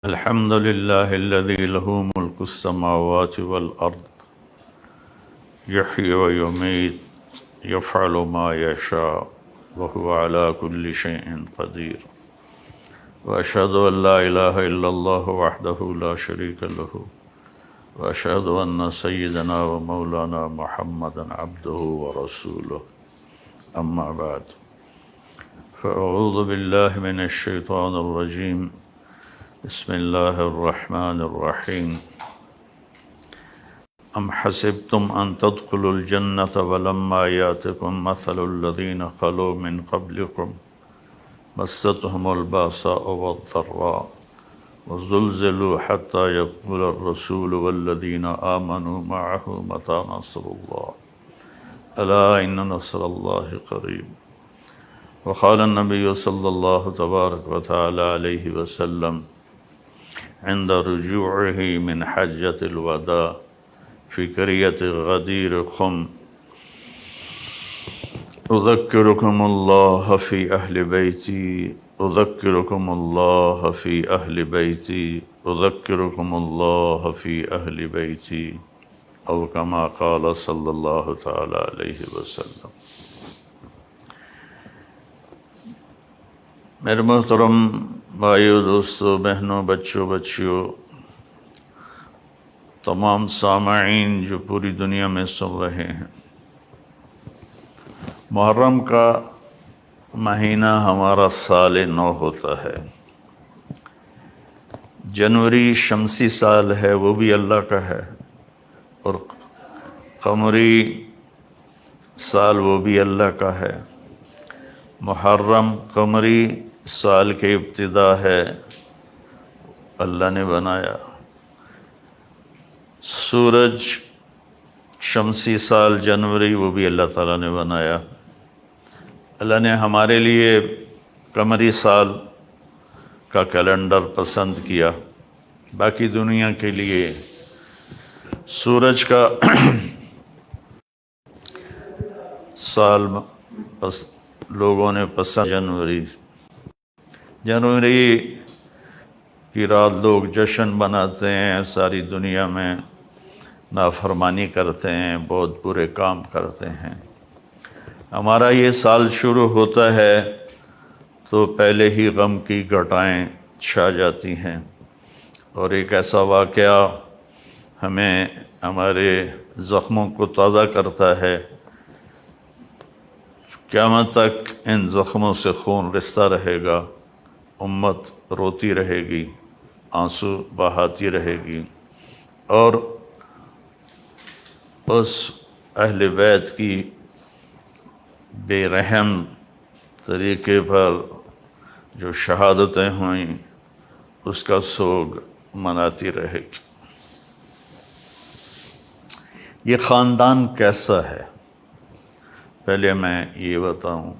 الحمد لله الذي له ملك السماوات والأرض يحيي ويميت يفعل ما يشاء وهو على كل شيء قدير وأشهد أن لا إله إلا الله وحده لا شريك له وأشهد أن سيدنا ومولانا محمدا عبده ورسوله أما بعد فأعوذ بالله من الشيطان الرجيم بسم الله الرحمن الرحيم أم حسبتم أن تدخلوا الجنة ولما يأتكم مثل الذين خلوا من قبلكم مستهم البأساء والضراء وزلزلوا حتى يقول الرسول والذين آمنوا معه متى نصر الله ألا إن نصر الله قريب وقال النبي صلى الله تبارك وتعالى عليه وسلم عند رجوعه من حجة الوداع في قرية غدير خم أذكركم الله في أهل بيتي أذكركم الله في أهل بيتي أذكركم الله في أهل بيتي أو كما قال صلى الله تعالى عليه وسلم۔ میرے محترم بھائیو، دوستو، بہنوں، بچیوں، تمام سامعین جو پوری دنیا میں سن رہے ہیں، محرم کا مہینہ ہمارا سال نو ہوتا ہے۔ جنوری شمسی سال ہے، وہ بھی اللہ کا ہے، اور قمری سال وہ بھی اللہ کا ہے۔ محرم قمری سال کی ابتدا ہے، اللہ نے بنایا۔ سورج شمسی سال جنوری وہ بھی اللہ تعالیٰ نے بنایا۔ اللہ نے ہمارے لیے قمری سال کا کیلنڈر پسند کیا، باقی دنیا کے لیے سورج کا سال لوگوں نے پسند جنوری کی رات لوگ جشن مناتے ہیں، ساری دنیا میں نافرمانی کرتے ہیں، بہت برے کام کرتے ہیں۔ ہمارا یہ سال شروع ہوتا ہے تو پہلے ہی غم کی گھٹائیں چھا جاتی ہیں، اور ایک ایسا واقعہ ہمیں ہمارے زخموں کو تازہ کرتا ہے۔ قیامت تک ان زخموں سے خون رستا رہے گا، امت روتی رہے گی، آنسو بہاتی رہے گی، اور اس اہل بیت کی بے رحم طریقے پر جو شہادتیں ہوئیں اس کا سوگ مناتی رہے گی۔ یہ خاندان کیسا ہے؟ پہلے میں یہ بتاؤں۔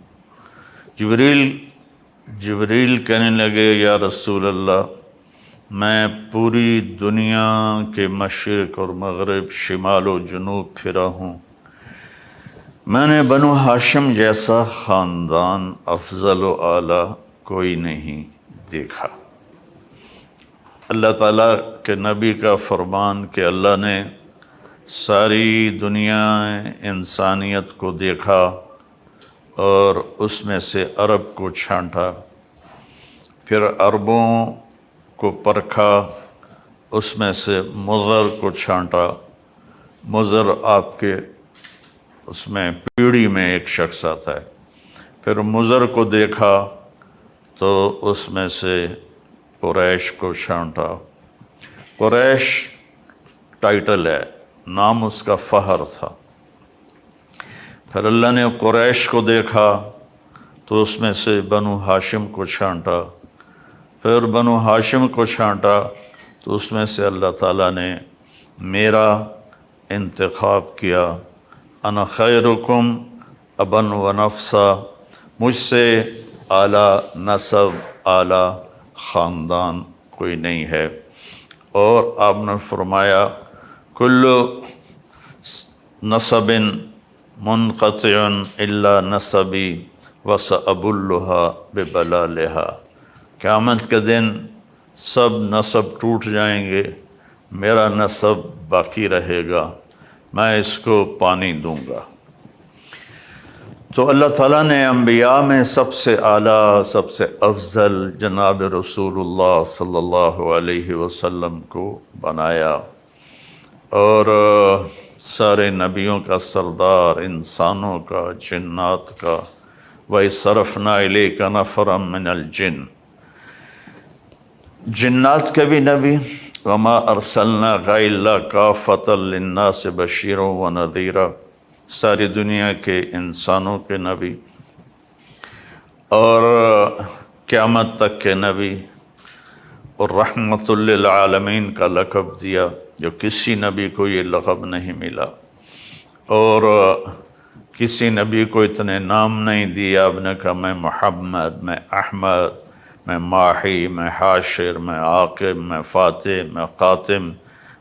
جبریل کہنے لگے، یا رسول اللہ، میں پوری دنیا کے مشرق اور مغرب، شمال و جنوب پھرا ہوں، میں نے بنو ہاشم جیسا خاندان افضل و اعلیٰ کوئی نہیں دیکھا۔ اللہ تعالیٰ کے نبی کا فرمان کہ اللہ نے ساری دنیا انسانیت کو دیکھا اور اس میں سے عرب کو چھانٹا، پھر عربوں کو پرکھا، اس میں سے مضر کو چھانٹا۔ مضر آپ کے اس میں پیڑھی میں ایک شخص آتا ہے۔ پھر مضر کو دیکھا تو اس میں سے قریش کو چھانٹا۔ قریش ٹائٹل ہے، نام اس کا فہر تھا۔ پھر اللہ نے قریش کو دیکھا تو اس میں سے بنو ہاشم کو چھانٹا۔ پھر بنو ہاشم کو چھانٹا تو اس میں سے اللہ تعالیٰ نے میرا انتخاب کیا۔ انا خیرکم ابن و نفسا، مجھ سے اعلیٰ نسب، اعلیٰ خاندان کوئی نہیں ہے۔ اور آپ نے فرمایا، کل نسب منقطع الا نسبی وسأبلھا ببلالھا، قیامت کے دن سب نسب ٹوٹ جائیں گے، میرا نسب باقی رہے گا، میں اس کو پانی دوں گا۔ تو اللہ تعالیٰ نے انبیاء میں سب سے اعلیٰ، سب سے افضل جناب رسول اللہ صلی اللہ علیہ وسلم کو بنایا، اور سارے نبیوں کا سردار، انسانوں کا، جنات کا۔ وَإِصْرَفْنَا إِلَيْكَ نَفَرًا مِّنَ الْجِنِّ، جنات کے بھی نبی، وَمَا أَرْسَلْنَاكَ إِلَّا كَافَّةً لِلنَّاسِ بَشِيرًا وَنَذِيرًا، ساری دنیا کے انسانوں کے نبی اور قیامت تک کے نبی، اور رحمت للعالمین کا لقب دیا، جو کسی نبی کو یہ لقب نہیں ملا، اور کسی نبی کو اتنے نام نہیں دیا۔ اب نے کہا میں محمد، میں احمد، میں ماحی، میں حاشر، میں عاقب، میں فاتح، میں قاتم،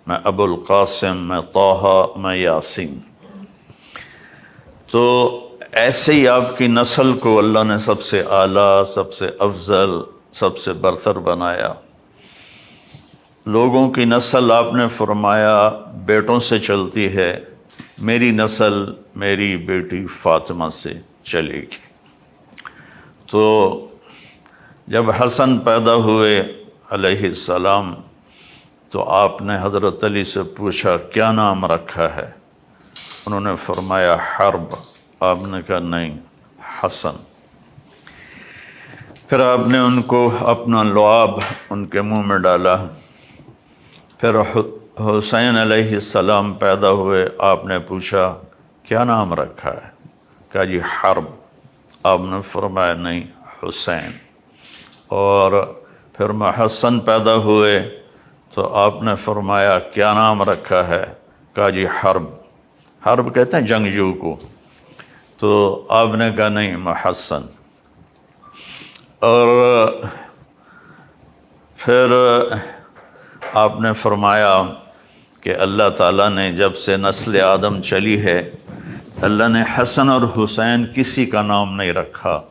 میں ابو القاسم، میں طٰہٰ، میں یاسین۔ تو ایسے ہی آپ کی نسل کو اللہ نے سب سے اعلیٰ، سب سے افضل، سب سے برتر بنایا۔ لوگوں کی نسل آپ نے فرمایا بیٹوں سے چلتی ہے، میری نسل میری بیٹی فاطمہ سے چلے گی۔ تو جب حسن پیدا ہوئے علیہ السلام تو آپ نے حضرت علی سے پوچھا کیا نام رکھا ہے؟ انہوں نے فرمایا حرب۔ آپ نے کہا نہیں، حسن۔ پھر آپ نے ان کو اپنا لعاب ان کے منہ میں ڈالا۔ پھر حسین علیہ السلام پیدا ہوئے، آپ نے پوچھا کیا نام رکھا ہے؟ کہا جی حرب۔ آپ نے فرمایا نہیں، حسین۔ اور پھر حسن پیدا ہوئے تو آپ نے فرمایا کیا نام رکھا ہے؟ کہا جی حرب۔ حرب کہتے ہیں جنگجو کو، تو آپ نے کہا نہیں، محسن۔ اور پھر آپ نے فرمایا کہ اللہ تعالیٰ نے جب سے نسل آدم چلی ہے، اللہ نے حسن اور حسین کسی کا نام نہیں رکھا،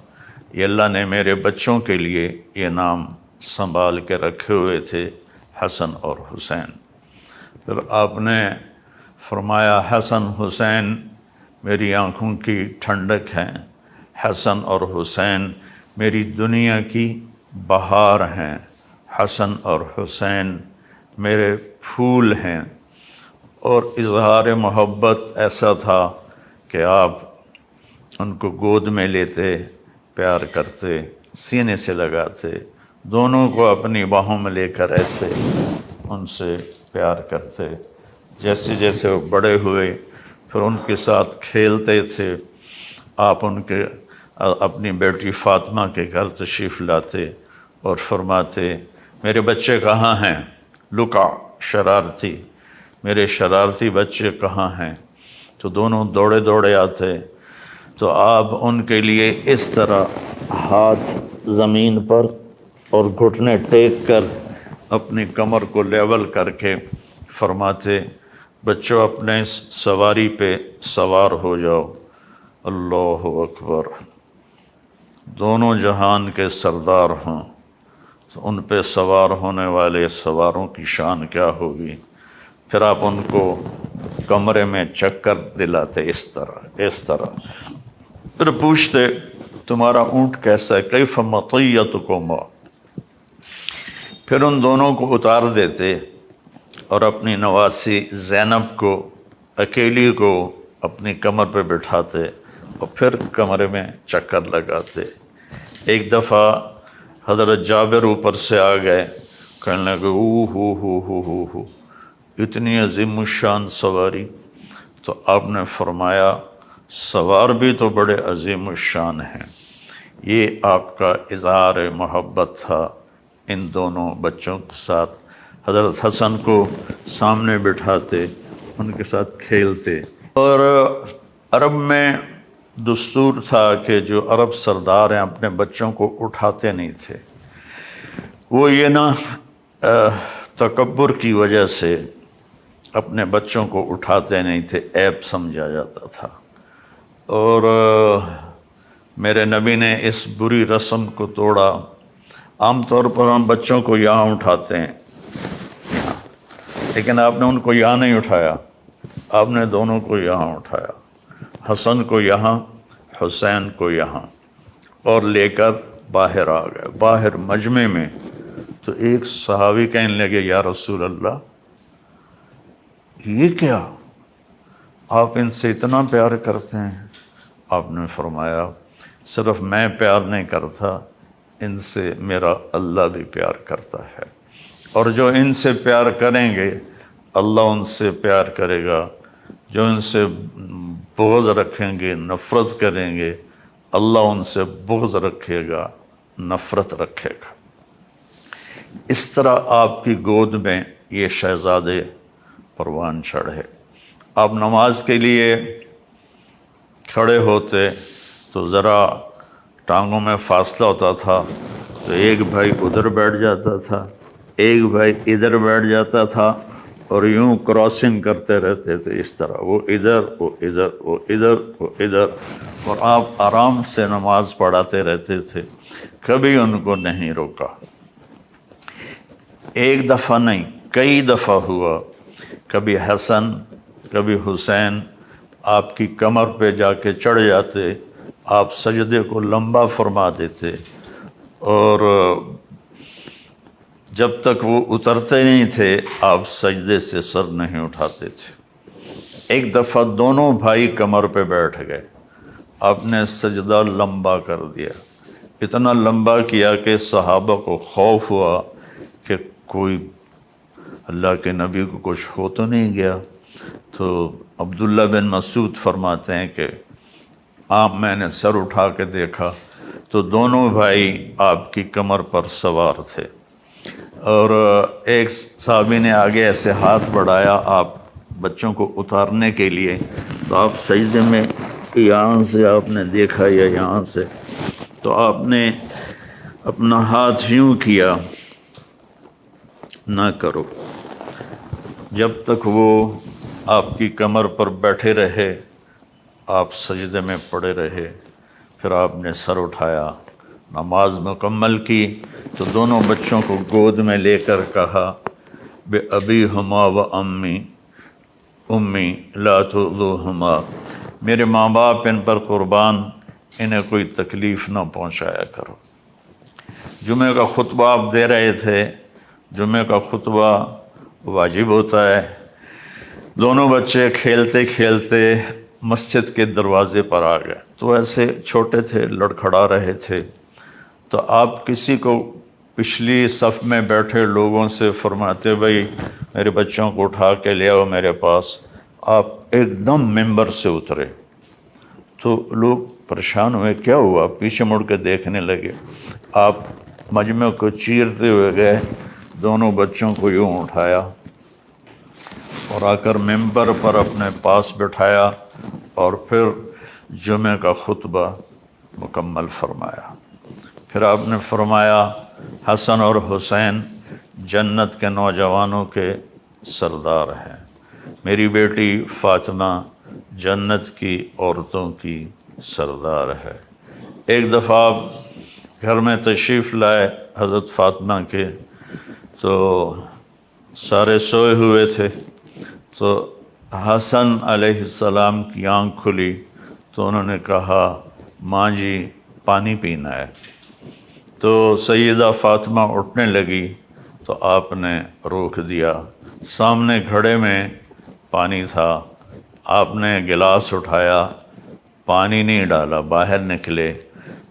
یہ اللہ نے میرے بچوں کے لیے یہ نام سنبھال کے رکھے ہوئے تھے، حسن اور حسین۔ پھر آپ نے فرمایا حسن حسین میری آنکھوں کی ٹھنڈک ہیں، حسن اور حسین میری دنیا کی بہار ہیں، حسن اور حسین میرے پھول ہیں۔ اور اظہار محبت ایسا تھا کہ آپ ان کو گود میں لیتے، پیار کرتے، سینے سے لگاتے، دونوں کو اپنی باہوں میں لے کر ایسے ان سے پیار کرتے۔ جیسے جیسے وہ بڑے ہوئے پھر ان کے ساتھ کھیلتے تھے۔ آپ ان کے اپنی بیٹی فاطمہ کے گھر تشریف لاتے اور فرماتے میرے بچے کہاں ہیں؟ لکا، شرارتی، میرے شرارتی بچے کہاں ہیں؟ تو دونوں دوڑے دوڑے آتے، تو آپ ان کے لیے اس طرح ہاتھ زمین پر اور گھٹنے ٹیک کر اپنی کمر کو لیول کر کے فرماتے بچوں اپنے سواری پہ سوار ہو جاؤ، اللہ اکبر، دونوں جہان کے سردار ہوں تو ان پہ سوار ہونے والے سواروں کی شان کیا ہوگی۔ پھر آپ ان کو کمرے میں چکر دلاتے اس طرح، پھر پوچھتے تمہارا اونٹ کیسا ہے؟ کیف مطیتکما، پھر ان دونوں کو اتار دیتے اور اپنی نواسی زینب کو اکیلی کو اپنی کمر پہ بٹھاتے اور پھر کمرے میں چکر لگاتے۔ ایک دفعہ حضرت جابر اوپر سے آ گئے، کہنے لگے ہو اتنی عظیم الشان سواری۔ تو آپ نے فرمایا سوار بھی تو بڑے عظیم الشان ہیں۔ یہ آپ کا اظہار محبت تھا ان دونوں بچوں کے ساتھ۔ حضرت حسن کو سامنے بٹھاتے، ان کے ساتھ کھیلتے۔ اور عرب میں دستور تھا کہ جو عرب سردار ہیں اپنے بچوں کو اٹھاتے نہیں تھے، وہ یہ نہ تکبر کی وجہ سے اپنے بچوں کو اٹھاتے نہیں تھے، عیب سمجھا جاتا تھا۔ اور میرے نبی نے اس بری رسم کو توڑا عام طور پر ہم بچوں کو یہاں اٹھاتے ہیں، لیکن آپ نے ان کو یہاں نہیں اٹھایا، آپ نے دونوں کو یہاں اٹھایا، حسن کو یہاں، حسین کو یہاں، اور لے کر باہر آ گئے۔ باہر مجمع میں تو ایک صحابی کہنے لگے یا رسول اللہ یہ کیا، آپ ان سے اتنا پیار کرتے ہیں؟ آپ نے فرمایا صرف میں پیار نہیں کرتا، ان سے میرا اللہ بھی پیار کرتا ہے، اور جو ان سے پیار کریں گے اللہ ان سے پیار کرے گا، جو ان سے بغض رکھیں گے، نفرت کریں گے، اللہ ان سے بغض رکھے گا، نفرت رکھے گا۔ اس طرح آپ کی گود میں یہ شہزادے پروان چڑھے۔ آپ نماز کے لیے کھڑے ہوتے تو ذرا ٹانگوں میں فاصلہ ہوتا تھا، تو ایک بھائی ادھر بیٹھ جاتا تھا، ایک بھائی ادھر بیٹھ جاتا تھا، اور یوں کراسنگ کرتے رہتے تھے، اس طرح وہ ادھر وہ ادھر وہ ادھر وہ ادھر، اور آپ آرام سے نماز پڑھاتے رہتے تھے، کبھی ان کو نہیں روکا۔ ایک دفعہ نہیں، کئی دفعہ ہوا، کبھی حسن کبھی حسین آپ کی کمر پہ جا کے چڑھ جاتے، آپ سجدے کو لمبا فرما دیتے، اور جب تک وہ اترتے نہیں تھے آپ سجدے سے سر نہیں اٹھاتے تھے۔ ایک دفعہ دونوں بھائی کمر پہ بیٹھ گئے، آپ نے سجدہ لمبا کر دیا، اتنا لمبا کیا کہ صحابہ کو خوف ہوا کہ کوئی اللہ کے نبی کو کچھ ہو تو نہیں گیا۔ تو عبداللہ بن مسعود فرماتے ہیں کہ میں نے سر اٹھا کے دیکھا تو دونوں بھائی آپ کی کمر پر سوار تھے، اور ایک صحابی نے آگے ایسے ہاتھ بڑھایا آپ بچوں کو اتارنے کے لیے، تو آپ سجدے میں یہاں سے آپ نے دیکھا یا یہاں سے، تو آپ نے اپنا ہاتھ یوں کیا، نہ کرو، جب تک وہ آپ کی کمر پر بیٹھے رہے آپ سجدے میں پڑے رہے، پھر آپ نے سر اٹھایا، نماز مکمل کی، تو دونوں بچوں کو گود میں لے کر کہا بے ابی ہما و امی امی لا تؤذوہما، میرے ماں باپ ان پر قربان، انہیں کوئی تکلیف نہ پہنچایا کرو۔ جمعہ کا خطبہ آپ دے رہے تھے، جمعہ کا خطبہ واجب ہوتا ہے، دونوں بچے کھیلتے کھیلتے مسجد کے دروازے پر آ گئے، تو ایسے چھوٹے تھے، لڑکھڑا رہے تھے، تو آپ کسی کو پچھلی صف میں بیٹھے لوگوں سے فرماتے بھائی میرے بچوں کو اٹھا کے لے آؤ میرے پاس، آپ ایک دم ممبر سے اترے، تو لوگ پریشان ہوئے کیا ہوا، پیچھے مڑ کے دیکھنے لگے، آپ مجمع کو چیرتے ہوئے گئے، دونوں بچوں کو یوں اٹھایا اور آ کر ممبر پر اپنے پاس بٹھایا، اور پھر جمعہ کا خطبہ مکمل فرمایا۔ پھر آپ نے فرمایا حسن اور حسین جنت کے نوجوانوں کے سردار ہیں، میری بیٹی فاطمہ جنت کی عورتوں کی سردار ہے۔ ایک دفعہ آپ گھر میں تشریف لائے حضرت فاطمہ کے، تو سارے سوئے ہوئے تھے، تو حسن علیہ السلام کی آنکھ کھلی تو انہوں نے کہا ماں جی پانی پینا ہے، تو سیدہ فاطمہ اٹھنے لگی تو آپ نے روک دیا، سامنے گھڑے میں پانی تھا، آپ نے گلاس اٹھایا، پانی نہیں ڈالا، باہر نکلے،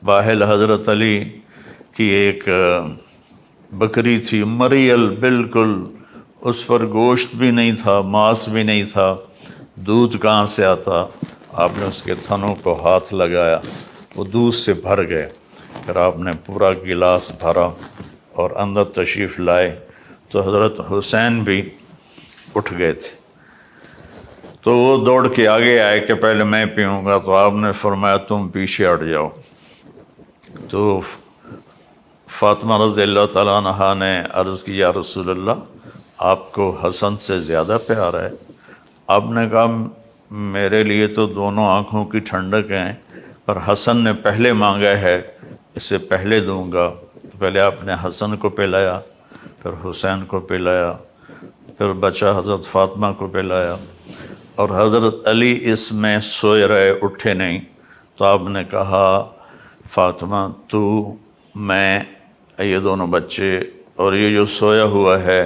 باہر حضرت علی کی ایک بکری تھی مریل بالکل، اس پر گوشت بھی نہیں تھا، ماس بھی نہیں تھا، دودھ کہاں سے آتا، آپ نے اس کے تھنوں کو ہاتھ لگایا، وہ دودھ سے بھر گئے، پھر آپ نے پورا گلاس بھرا اور اندر تشریف لائے، تو حضرت حسین بھی اٹھ گئے تھے، تو وہ دوڑ کے آگے آئے کہ پہلے میں پیوں گا، تو آپ نے فرمایا تم پیچھے ہٹ جاؤ۔ تو فاطمہ رضی اللہ تعالیٰ عنہا نے عرض کی یا رسول اللہ آپ کو حسن سے زیادہ پیار ہے؟ آپ نے کہا میرے لیے تو دونوں آنکھوں کی ٹھنڈک ہیں، پر حسن نے پہلے مانگا ہے، اسے پہلے دوں گا۔ تو پہلے آپ نے حسن کو پلایا، پھر حسین کو پلایا، پھر بچہ حضرت فاطمہ کو پلایا، اور حضرت علی اس میں سوئے رہے، اٹھے نہیں، تو آپ نے کہا فاطمہ تو میں یہ دونوں بچے اور یہ جو سویا ہوا ہے،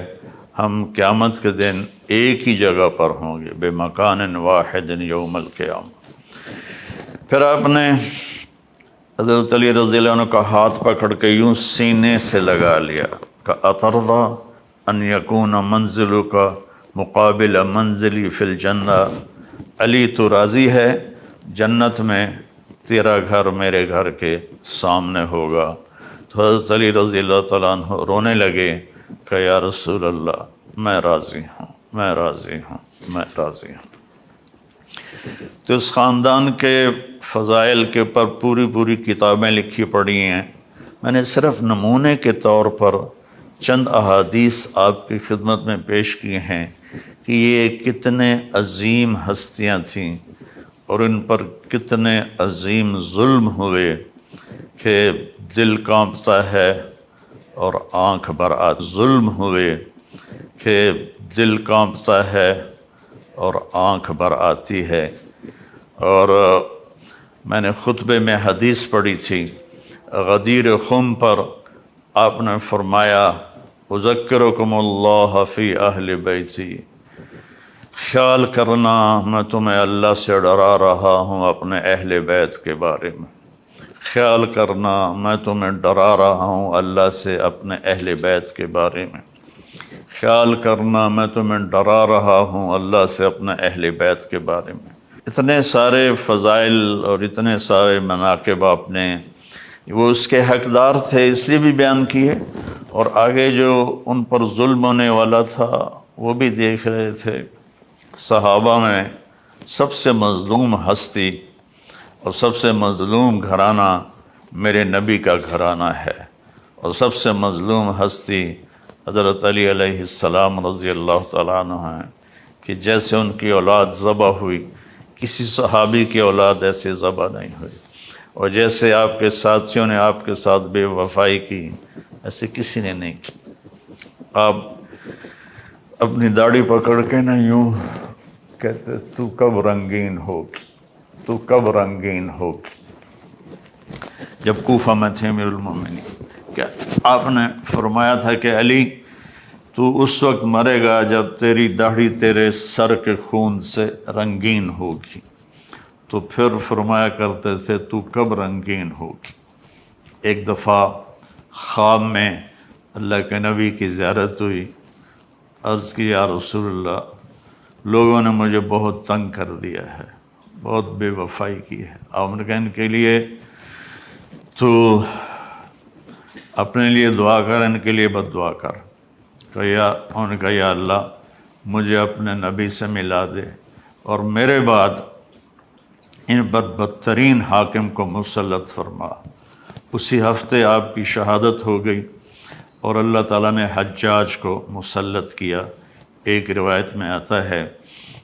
ہم قیامت کے دن ایک ہی جگہ پر ہوں گے، بے مکان واحد یوم القیامہ۔ پھر آپ نے حضرت علی رضی اللہ عنہ کا ہاتھ پکڑ کے یوں سینے سے لگا لیا کہ اَتَرْضَىٰ أَن يَكُونَ مَنزِلُكَ مُقَابِلَ مَنزِلِي فِي الْجَنَّةِ، علی تو راضی ہے جنت میں تیرا گھر میرے گھر کے سامنے ہوگا؟ تو حضرت علی رضی اللہ تعالیٰ عنہ رونے لگے کہ یا رسول اللہ میں راضی ہوں، میں راضی ہوں، میں راضی ہوں۔ تو اس خاندان کے فضائل کے پر پوری کتابیں لکھی پڑی ہیں، میں نے صرف نمونے کے طور پر چند احادیث آپ کی خدمت میں پیش کی ہیں کہ یہ کتنے عظیم ہستیاں تھیں اور ان پر کتنے عظیم ظلم ہوئے کہ دل کانپتا ہے اور آنکھ بر آتی، ظلم ہوئے کہ دل کانپتا ہے اور آنکھ بر آتی ہے۔ اور میں نے خطبے میں حدیث پڑھی تھی، غدیر خم پر آپ نے فرمایا اذکرکم اللہ فی اہل بیتی، خیال کرنا میں تمہیں اللہ سے ڈرا رہا ہوں اپنے اہل بیت کے بارے میں، خیال کرنا میں تمہیں ڈرا رہا ہوں اللہ سے اپنے اہل بیت کے بارے میں، خیال کرنا میں تمہیں ڈرا رہا ہوں اللہ سے اپنے اہل بیت کے بارے میں۔ اتنے سارے فضائل اور اتنے سارے مناقب آپ نے، وہ اس کے حقدار تھے اس لیے بھی بیان کیے، اور آگے جو ان پر ظلم ہونے والا تھا وہ بھی دیکھ رہے تھے۔ صحابہ میں سب سے مظلوم ہستی اور سب سے مظلوم گھرانہ میرے نبی کا گھرانہ ہے، اور سب سے مظلوم ہستی حضرت علی علیہ السلام رضی اللہ تعالیٰ عنہ ہیں، کہ جیسے ان کی اولاد ذبح ہوئی، کسی صحابی کی اولاد ایسے ذبح نہیں ہوئی، اور جیسے آپ کے ساتھیوں نے آپ کے ساتھ بے وفائی کی ایسے کسی نے نہیں کی۔ آپ اپنی داڑھی پکڑ کے نہ یوں کہتے تو کب رنگین ہوگی، تو کب رنگین ہوگی، جب کوفہ میں تھے امیر المومنین، کہ آپ نے فرمایا تھا کہ علی تو اس وقت مرے گا جب تیری داڑھی تیرے سر کے خون سے رنگین ہوگی، تو پھر فرمایا کرتے تھے تو کب رنگین ہوگی۔ ایک دفعہ خواب میں اللہ کے نبی کی زیارت ہوئی، عرض کی یا رسول اللہ لوگوں نے مجھے بہت تنگ کر دیا ہے، بہت بے وفائی کی ہے، آپ نے کہا ان کے لیے تو اپنے لیے دعا کر، ان کے لیے بد دعا کر۔ انہوں نے کہا یا اللہ مجھے اپنے نبی سے ملا دے اور میرے بعد ان پر بدترین حاکم کو مسلط فرما۔ اسی ہفتے آپ کی شہادت ہو گئی اور اللہ تعالیٰ نے حجاج کو مسلط کیا۔ ایک روایت میں آتا ہے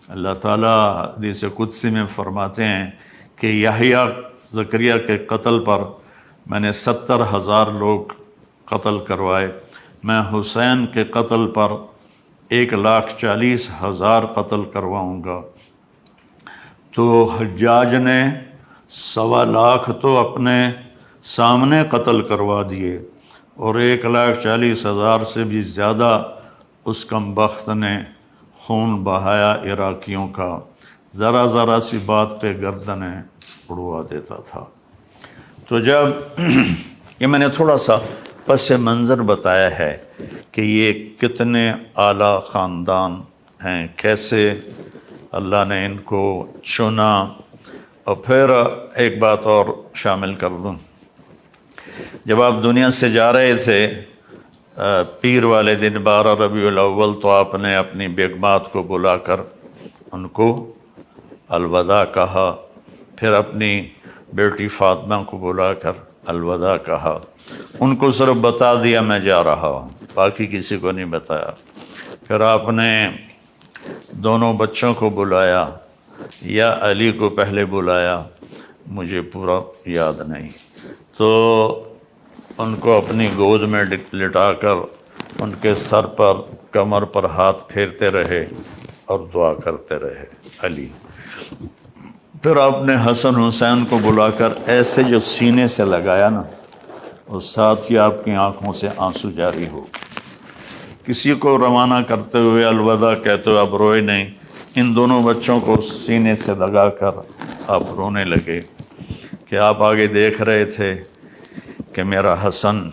اللہ تعالیٰ حدیث قدسی میں فرماتے ہیں کہ یحییٰ زکریا کے قتل پر میں نے 70,000 لوگ قتل کروائے، میں حسین کے قتل پر 1,40,000 قتل کرواؤں گا۔ تو حجاج نے 1.25 تو اپنے سامنے قتل کروا دیے، اور 1,40,000 سے بھی زیادہ اس کم بخت نے خون بہایا عراقیوں کا، ذرا سی بات پہ گردنیں اڑوا دیتا تھا۔ تو جب یہ میں نے تھوڑا سا پس منظر بتایا ہے کہ یہ کتنے اعلیٰ خاندان ہیں، کیسے اللہ نے ان کو چنا۔ اور پھر ایک بات اور شامل کر دوں، جب آپ دنیا سے جا رہے تھے پیر والے دن 12 ربیع الاول، تو آپ نے اپنی بیگمات کو بلا کر ان کو الوداع کہا، پھر اپنی بیٹی فاطمہ کو بلا کر الوداع کہا، ان کو صرف بتا دیا میں جا رہا ہوں، باقی کسی کو نہیں بتایا۔ پھر آپ نے دونوں بچوں کو بلایا، یا علی کو پہلے بلایا، مجھے پورا یاد نہیں۔ تو ان کو اپنی گود میں لٹا کر ان کے سر پر کمر پر ہاتھ پھیرتے رہے اور دعا کرتے رہے علی۔ پھر آپ نے حسن حسین کو بلا کر ایسے جو سینے سے لگایا نا، اور ساتھ ہی آپ کی آنکھوں سے آنسو جاری ہو۔ کسی کو روانہ کرتے ہوئے الوداع کہتے ہوئے آپ روئے نہیں، ان دونوں بچوں کو سینے سے لگا کر آپ رونے لگے کہ آپ آگے دیکھ رہے تھے کہ میرا حسن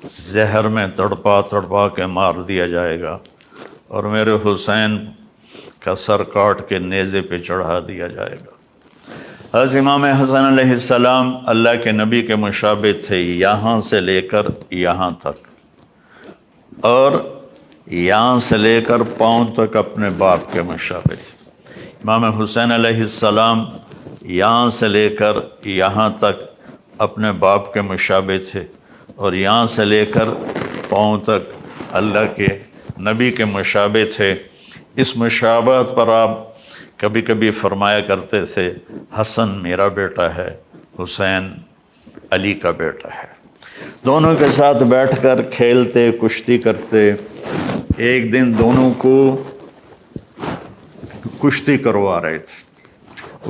زہر میں تڑپا تڑپا کے مار دیا جائے گا اور میرے حسین کا سر کاٹ کے نیزے پہ چڑھا دیا جائے گا۔ حضرت امام حسن علیہ السلام اللہ کے نبی کے مشابہ تھے یہاں سے لے کر یہاں تک، اور یہاں سے لے کر پاؤں تک اپنے باپ کے مشابہ تھے۔ امام حسین علیہ السلام یہاں سے لے کر یہاں تک اپنے باپ کے مشابہ تھے، اور یہاں سے لے کر پاؤں تک اللہ کے نبی کے مشابہ تھے۔ اس مشابہت پر آپ کبھی کبھی فرمایا کرتے تھے حسن میرا بیٹا ہے، حسین علی کا بیٹا ہے۔ دونوں کے ساتھ بیٹھ کر کھیلتے کشتی کرتے۔ ایک دن دونوں کو کشتی کروا رہے تھے،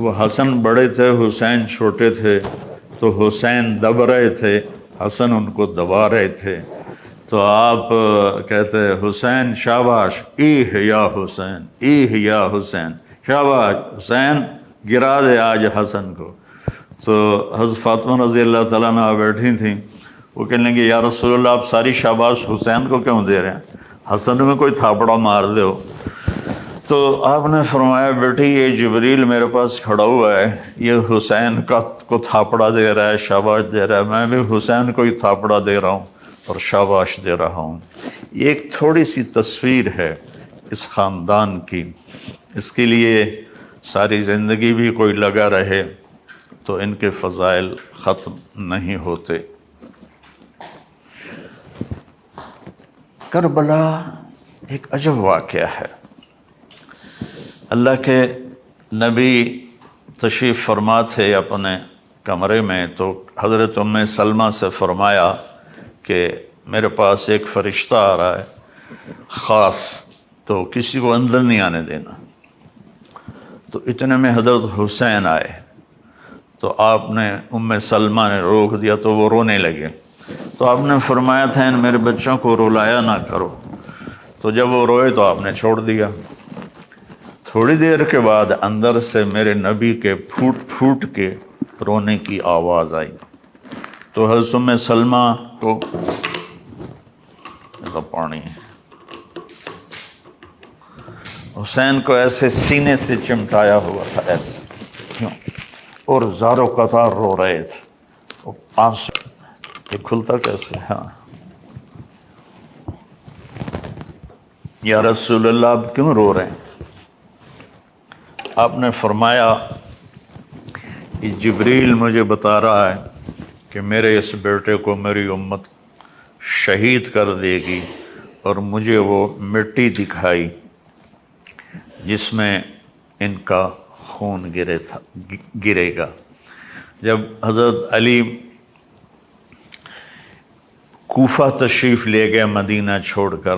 وہ حسن بڑے تھے حسین چھوٹے تھے، تو حسین دب رہے تھے، حسن ان کو دبا رہے تھے۔ تو آپ کہتے حسین شاباش، ایہ یا حسین، ایہ یا حسین، شاباش حسین، گرا دے آج حسن کو۔ تو حضرت فاطمہ رضی اللہ تعالیٰ عنہ بیٹھی تھیں، وہ کہنے لگے یا رسول اللہ آپ ساری شاباش حسین کو کیوں دے رہے ہیں، حسن میں کوئی تھاپڑا مار دو۔ تو آپ نے فرمایا بیٹی یہ جبریل میرے پاس کھڑا ہوا ہے، یہ حسین کو تھاپڑا دے رہا ہے، شاباش دے رہا ہے، میں بھی حسین کو ہی تھاپڑا دے رہا ہوں اور شاباش دے رہا ہوں۔ یہ ایک تھوڑی سی تصویر ہے اس خاندان کی، اس کے لیے ساری زندگی بھی کوئی لگا رہے تو ان کے فضائل ختم نہیں ہوتے۔ کربلا ایک عجب واقعہ ہے۔ اللہ کے نبی تشریف فرما تھے اپنے کمرے میں، تو حضرت ام سلمہ سے فرمایا کہ میرے پاس ایک فرشتہ آ رہا ہے خاص، تو کسی کو اندر نہیں آنے دینا۔ تو اتنے میں حضرت حسین آئے، تو آپ نے ام سلمہ نے روک دیا تو وہ رونے لگے، تو آپ نے فرمایا تھا ان میرے بچوں کو رلایا نہ کرو، تو جب وہ روئے تو آپ نے چھوڑ دیا۔ تھوڑی دیر کے بعد اندر سے میرے نبی کے پھوٹ پھوٹ کے رونے کی آواز آئی، تو حضرت ام سلمہ کو پانی حسین کو ایسے سینے سے چمٹایا ہوا تھا ایسے کیوں، اور زاروں قطار رو رہے تھے، وہ آنسو یہ کھلتا کیسے، ہاں یا رسول اللہ آپ کیوں رو رہے ہیں؟ آپ نے فرمایا کہ جبریل مجھے بتا رہا ہے کہ میرے اس بیٹے کو میری امت شہید کر دے گی، اور مجھے وہ مٹی دکھائی جس میں ان کا خون گرے گا۔ جب حضرت علی کوفہ تشریف لے گئے مدینہ چھوڑ کر،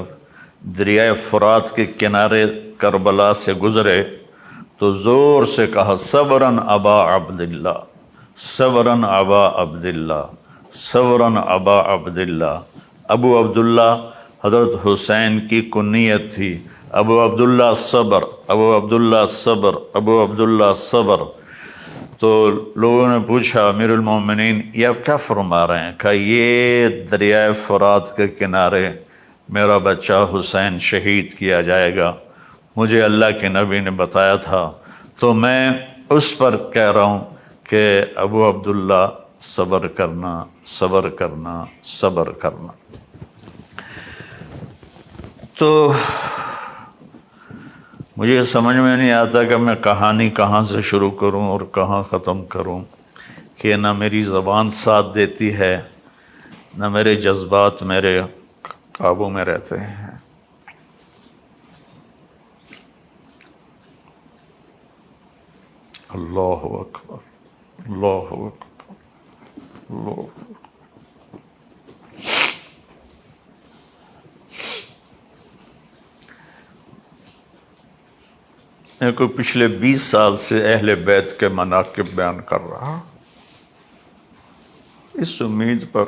دریائے فرات کے کنارے کربلا سے گزرے تو زور سے کہا صبراً ابا عبداللہ، صبراً ابا عبداللہ، صبراً ابا عبداللہ۔ ابو عبداللہ حضرت حسین کی کنیت تھی، ابو عبداللہ صبر، ابو عبداللہ صبر، ابو عبداللہ صبر۔ تو لوگوں نے پوچھا امیر المومنین یہ آپ کیا فرما رہے ہیں؟ کہا یہ دریائے فرات کے کنارے میرا بچہ حسین شہید کیا جائے گا، مجھے اللہ کے نبی نے بتایا تھا، تو میں اس پر کہہ رہا ہوں کہ ابو عبداللہ صبر کرنا، صبر کرنا، صبر کرنا۔ تو مجھے سمجھ میں نہیں آتا کہ میں کہانی کہاں سے شروع کروں اور کہاں ختم کروں، کہ نہ میری زبان ساتھ دیتی ہے، نہ میرے جذبات میرے قابو میں رہتے ہیں۔ اللہ اکبر، اللہ اکبر، اللہ اکبر۔ میں کوئی پچھلے 20 سال سے اہل بیت کے مناقب بیان کر رہا، اس امید پر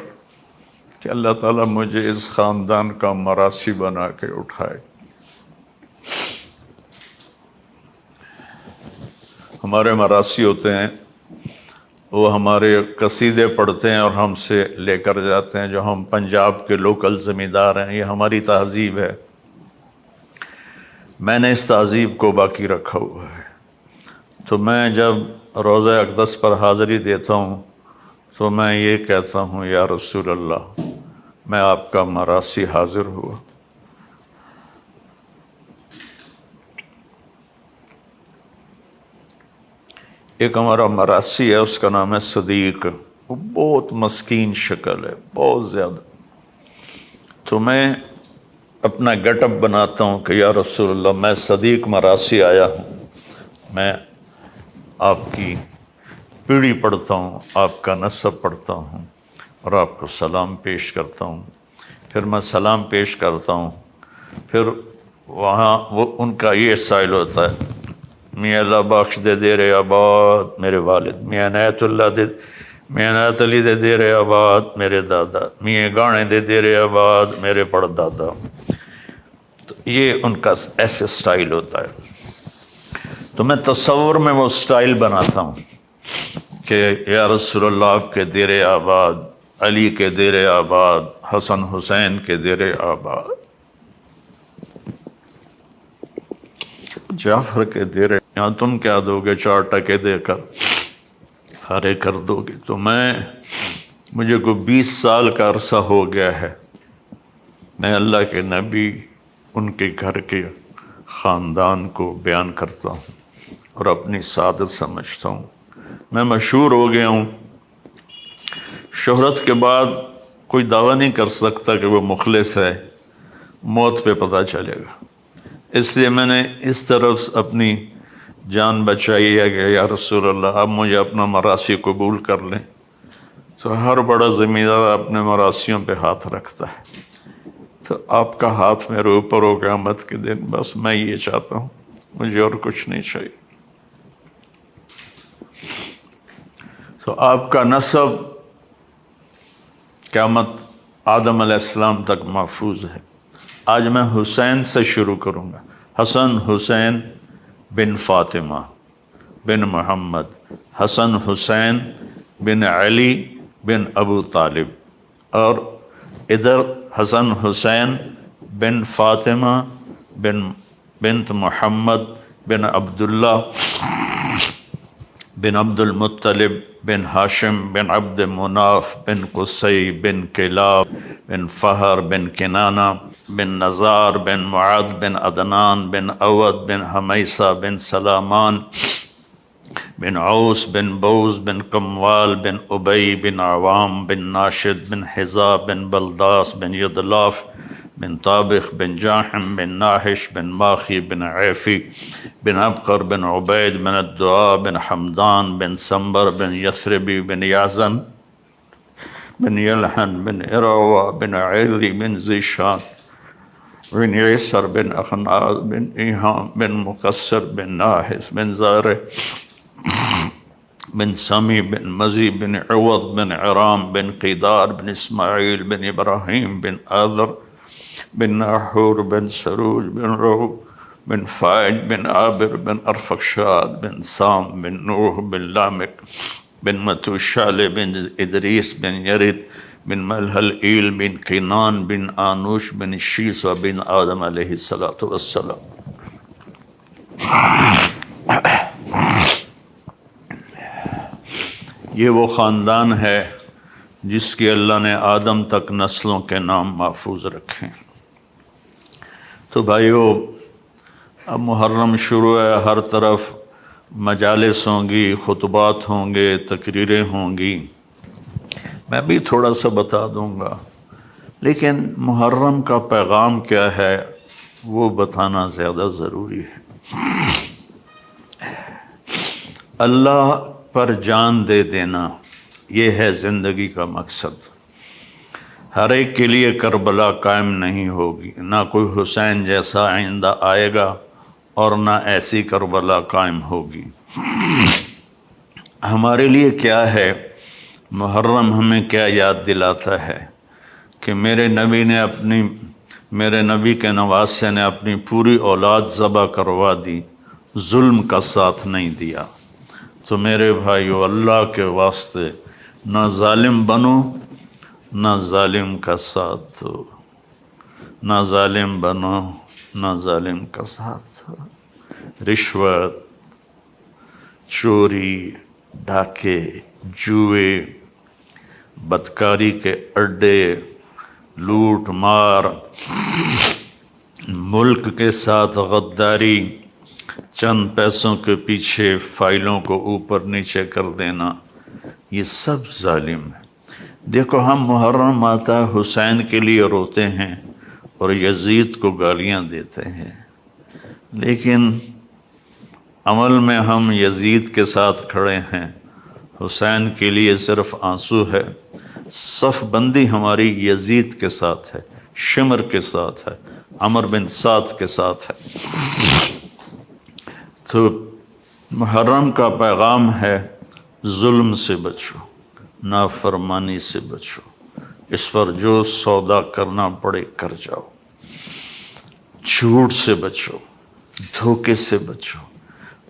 کہ اللہ تعالیٰ مجھے اس خاندان کا مراثی بنا کے اٹھائے۔ ہمارے مراثی ہوتے ہیں، وہ ہمارے قصیدے پڑھتے ہیں اور ہم سے لے کر جاتے ہیں، جو ہم پنجاب کے لوکل زمیندار ہیں، یہ ہماری تہذیب ہے۔ میں نے اس تہذیب کو باقی رکھا ہوا ہے، تو میں جب روضہ اقدس پر حاضری دیتا ہوں تو میں یہ کہتا ہوں، یا رسول اللہ، میں آپ کا مراثی حاضر ہوا۔ ایک ہمارا مراثی ہے، اس کا نام ہے صدیق، وہ بہت مسکین شکل ہے، بہت زیادہ۔ تو میں اپنا گیٹ اپ بناتا ہوں کہ یا رسول اللہ، میں صدیق مراثی آیا ہوں، میں آپ کی پیڑھی پڑھتا ہوں، آپ کا نسب پڑھتا ہوں اور آپ کو سلام پیش کرتا ہوں۔ پھر میں سلام پیش کرتا ہوں، پھر وہاں وہ ان کا یہ سائل ہوتا ہے، میاں اللہ بخش دے دیر آباد میرے والد، میاں عنایت اللہ دے، میاں عنایت علی دے دیر آباد میرے دادا، میاں گانے دے دیر آباد میرے پڑدادا۔ تو یہ ان کا ایسے سٹائل ہوتا ہے۔ تو میں تصور میں وہ سٹائل بناتا ہوں کہ یا رسول اللہ، آپ کے دیر آباد، علی کے دیر آباد، حسن حسین کے دیر آباد، جعفر کے دیر، یہاں تم کیا دو گے؟ 4 ٹکے دے کر ہرے کر دو گے۔ تو مجھے کو 20 سال کا عرصہ ہو گیا ہے، میں اللہ کے نبی، ان کے گھر کے خاندان کو بیان کرتا ہوں اور اپنی سعادت سمجھتا ہوں۔ میں مشہور ہو گیا ہوں، شہرت کے بعد کوئی دعویٰ نہیں کر سکتا کہ وہ مخلص ہے، موت پہ پتہ چلے گا۔ اس لیے میں نے اس طرف اپنی جان بچائی ہے کہ یا رسول اللہ، اب مجھے اپنا مراثی قبول کر لیں۔ تو ہر بڑا زمیندار اپنے مراسیوں پہ ہاتھ رکھتا ہے، تو آپ کا ہاتھ میرے اوپر ہو قیامت کے دن، بس میں یہ چاہتا ہوں، مجھے اور کچھ نہیں چاہیے۔ تو آپ کا نسب قیامت آدم علیہ السلام تک محفوظ ہے۔ آج میں حسین سے شروع کروں گا، حسن حسین بن فاطمہ بن محمد، حسن حسین بن علی بن ابو طالب، اور ادھر حسن حسین بن فاطمہ بنت محمد بن عبداللہ بن عبد المطلب بن ہاشم بن عبد مناف بن قصی بن کلاب بن فہر بن کنانہ بن نزار بن معد بن عدنان بن اود بن حمیسہ بن سلامان بن عوس بن بوز بن کموال بن ابی بن عوام بن ناشد بن حذا بن بلداس بن یدلاف بن طابخ بن جاحم بن ناحش بن ماخی بن عیفی بن عبقر بن عبید بن الدعاء بن حمدان بن سنبر بن یثربی بن یعزن بن یلحن بن اروہ بن عیلی بن زیشان بن عیسر بن اخناز بن ایہام بن مقصر بن ناحس بن زارع بن سمی بن مزی بن عوض بن عرام بن قیدار بن اسماعیل بن ابراہیم بن آذر بن ناحور بن سروج بن رو بن فائج بن عابر بن ارفخشاد بن سام بن نوح بن لامک بن متوشال بن ادریس بن یرد بن ملحل بن قینان بن آنوش بن شیس و بن آدم علیہ السلام۔ یہ وہ خاندان ہے جس کی اللہ نے آدم تک نسلوں کے نام محفوظ رکھے۔ تو بھائیو، اب محرم شروع ہے، ہر طرف مجالس ہوں گی، خطبات ہوں گے، تقریریں ہوں گی، میں بھی تھوڑا سا بتا دوں گا، لیکن محرم کا پیغام کیا ہے وہ بتانا زیادہ ضروری ہے۔ اللہ پر جان دے دینا، یہ ہے زندگی کا مقصد۔ ہر ایک کے لیے کربلا قائم نہیں ہوگی، نہ کوئی حسین جیسا آئندہ آئے گا اور نہ ایسی کربلا قائم ہوگی۔ ہمارے لیے کیا ہے محرم، ہمیں کیا یاد دلاتا ہے کہ میرے نبی کے نواسے نے اپنی پوری اولاد ذبح کروا دی، ظلم کا ساتھ نہیں دیا۔ تو میرے بھائیو، اللہ کے واسطے نہ ظالم بنو، نہ ظالم کا ساتھ دو، نہ ظالم بنو، نہ ظالم کا ساتھ دو۔ رشوت، چوری، ڈاکے، جوئے، بدکاری کے اڈے، لوٹ مار، ملک کے ساتھ غداری، چند پیسوں کے پیچھے فائلوں کو اوپر نیچے کر دینا، یہ سب ظالم ہے۔ دیکھو، ہم محرم آتا حسین کے لیے روتے ہیں اور یزید کو گالیاں دیتے ہیں، لیکن عمل میں ہم یزید کے ساتھ کھڑے ہیں، حسین کے لیے صرف آنسو ہے۔ صف بندی ہماری یزید کے ساتھ ہے، شمر کے ساتھ ہے، عمر بن سعد کے ساتھ ہے۔ تو محرم کا پیغام ہے ظلم سے بچو، نافرمانی سے بچو، اس پر جو سودا کرنا پڑے کر جاؤ، جھوٹ سے بچو، دھوکے سے بچو،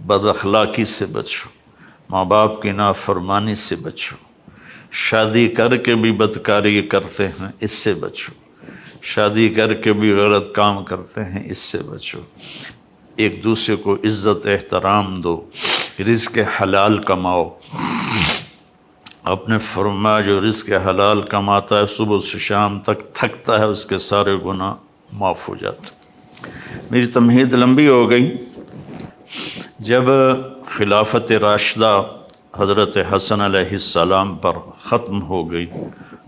بد اخلاقی سے بچو، ماں باپ کی نافرمانی سے بچو، شادی کر کے بھی بدکاری کرتے ہیں اس سے بچو، شادی کر کے بھی غلط کام کرتے ہیں اس سے بچو، ایک دوسرے کو عزت احترام دو، رزق حلال کماؤ۔ آپ نے فرمایا جو رزق حلال کماتا ہے صبح سے شام تک تھکتا ہے، اس کے سارے گناہ معاف ہو جاتے۔ میری تمہید لمبی ہو گئی۔ جب خلافت راشدہ حضرت حسن علیہ السلام پر ختم ہو گئی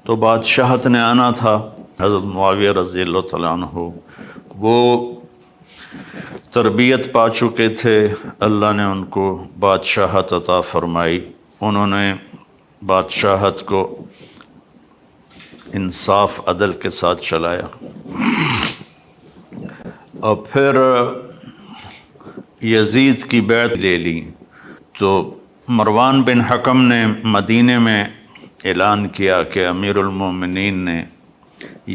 تو بادشاہت نے آنا تھا۔ حضرت معاویہ رضی اللہ تعالیٰ عنہ وہ تربیت پا چکے تھے، اللہ نے ان کو بادشاہت عطا فرمائی، انہوں نے بادشاہت کو انصاف عدل کے ساتھ چلایا، اور پھر یزید کی بیعت لے لی۔ تو مروان بن حکم نے مدینے میں اعلان کیا کہ امیر المومنین نے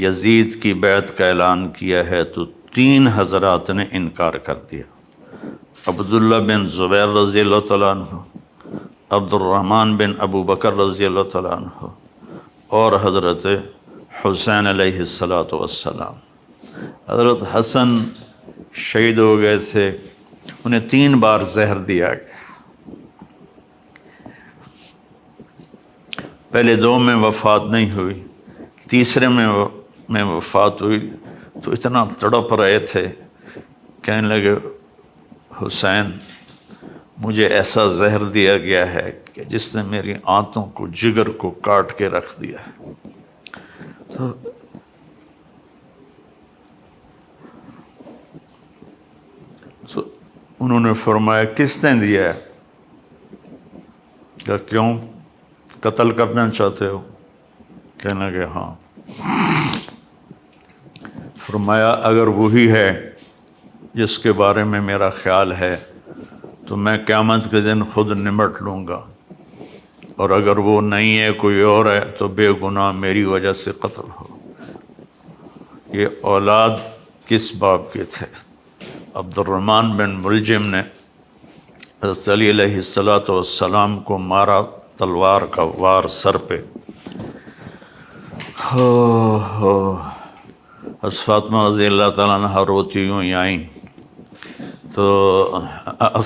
یزید کی بیعت کا اعلان کیا ہے، تو 3 حضرات نے انکار کر دیا، عبداللہ بن زبیر رضی اللہ تعالیٰ عنہ، عبد الرحمن بن ابو بکر رضی اللہ تعالیٰ عنہ، اور حضرت حسین علیہ السلام۔ حضرت حسن شہید ہو گئے تھے، انہیں 3 بار زہر دیا گیا، پہلے 2 میں وفات نہیں ہوئی، تیسرے میں وفات ہوئی، تو اتنا تڑپ رہے تھے، کہنے لگے حسین مجھے ایسا زہر دیا گیا ہے کہ جس نے میری آنتوں کو، جگر کو کاٹ کے رکھ دیا ہے۔ تو انہوں نے فرمایا کس نے دیا ہے؟ کہ کیوں قتل کرنا چاہتے ہو؟ کہنے لگے ہاں۔ فرمایا اگر وہی ہے جس کے بارے میں میرا خیال ہے تو میں قیامت کے دن خود نمٹ لوں گا، اور اگر وہ نہیں ہے کوئی اور ہے تو بے گناہ میری وجہ سے قتل ہو۔ یہ اولاد کس باپ کے تھے؟ عبد الرحمن بن ملجم نے حضرت علی علیہ السلام کو مارا، تلوار کا وار سر پہ۔ حضرت فاطمہ رضی اللہ تعالیٰ عنہ روتی ہوئی آئیں، تو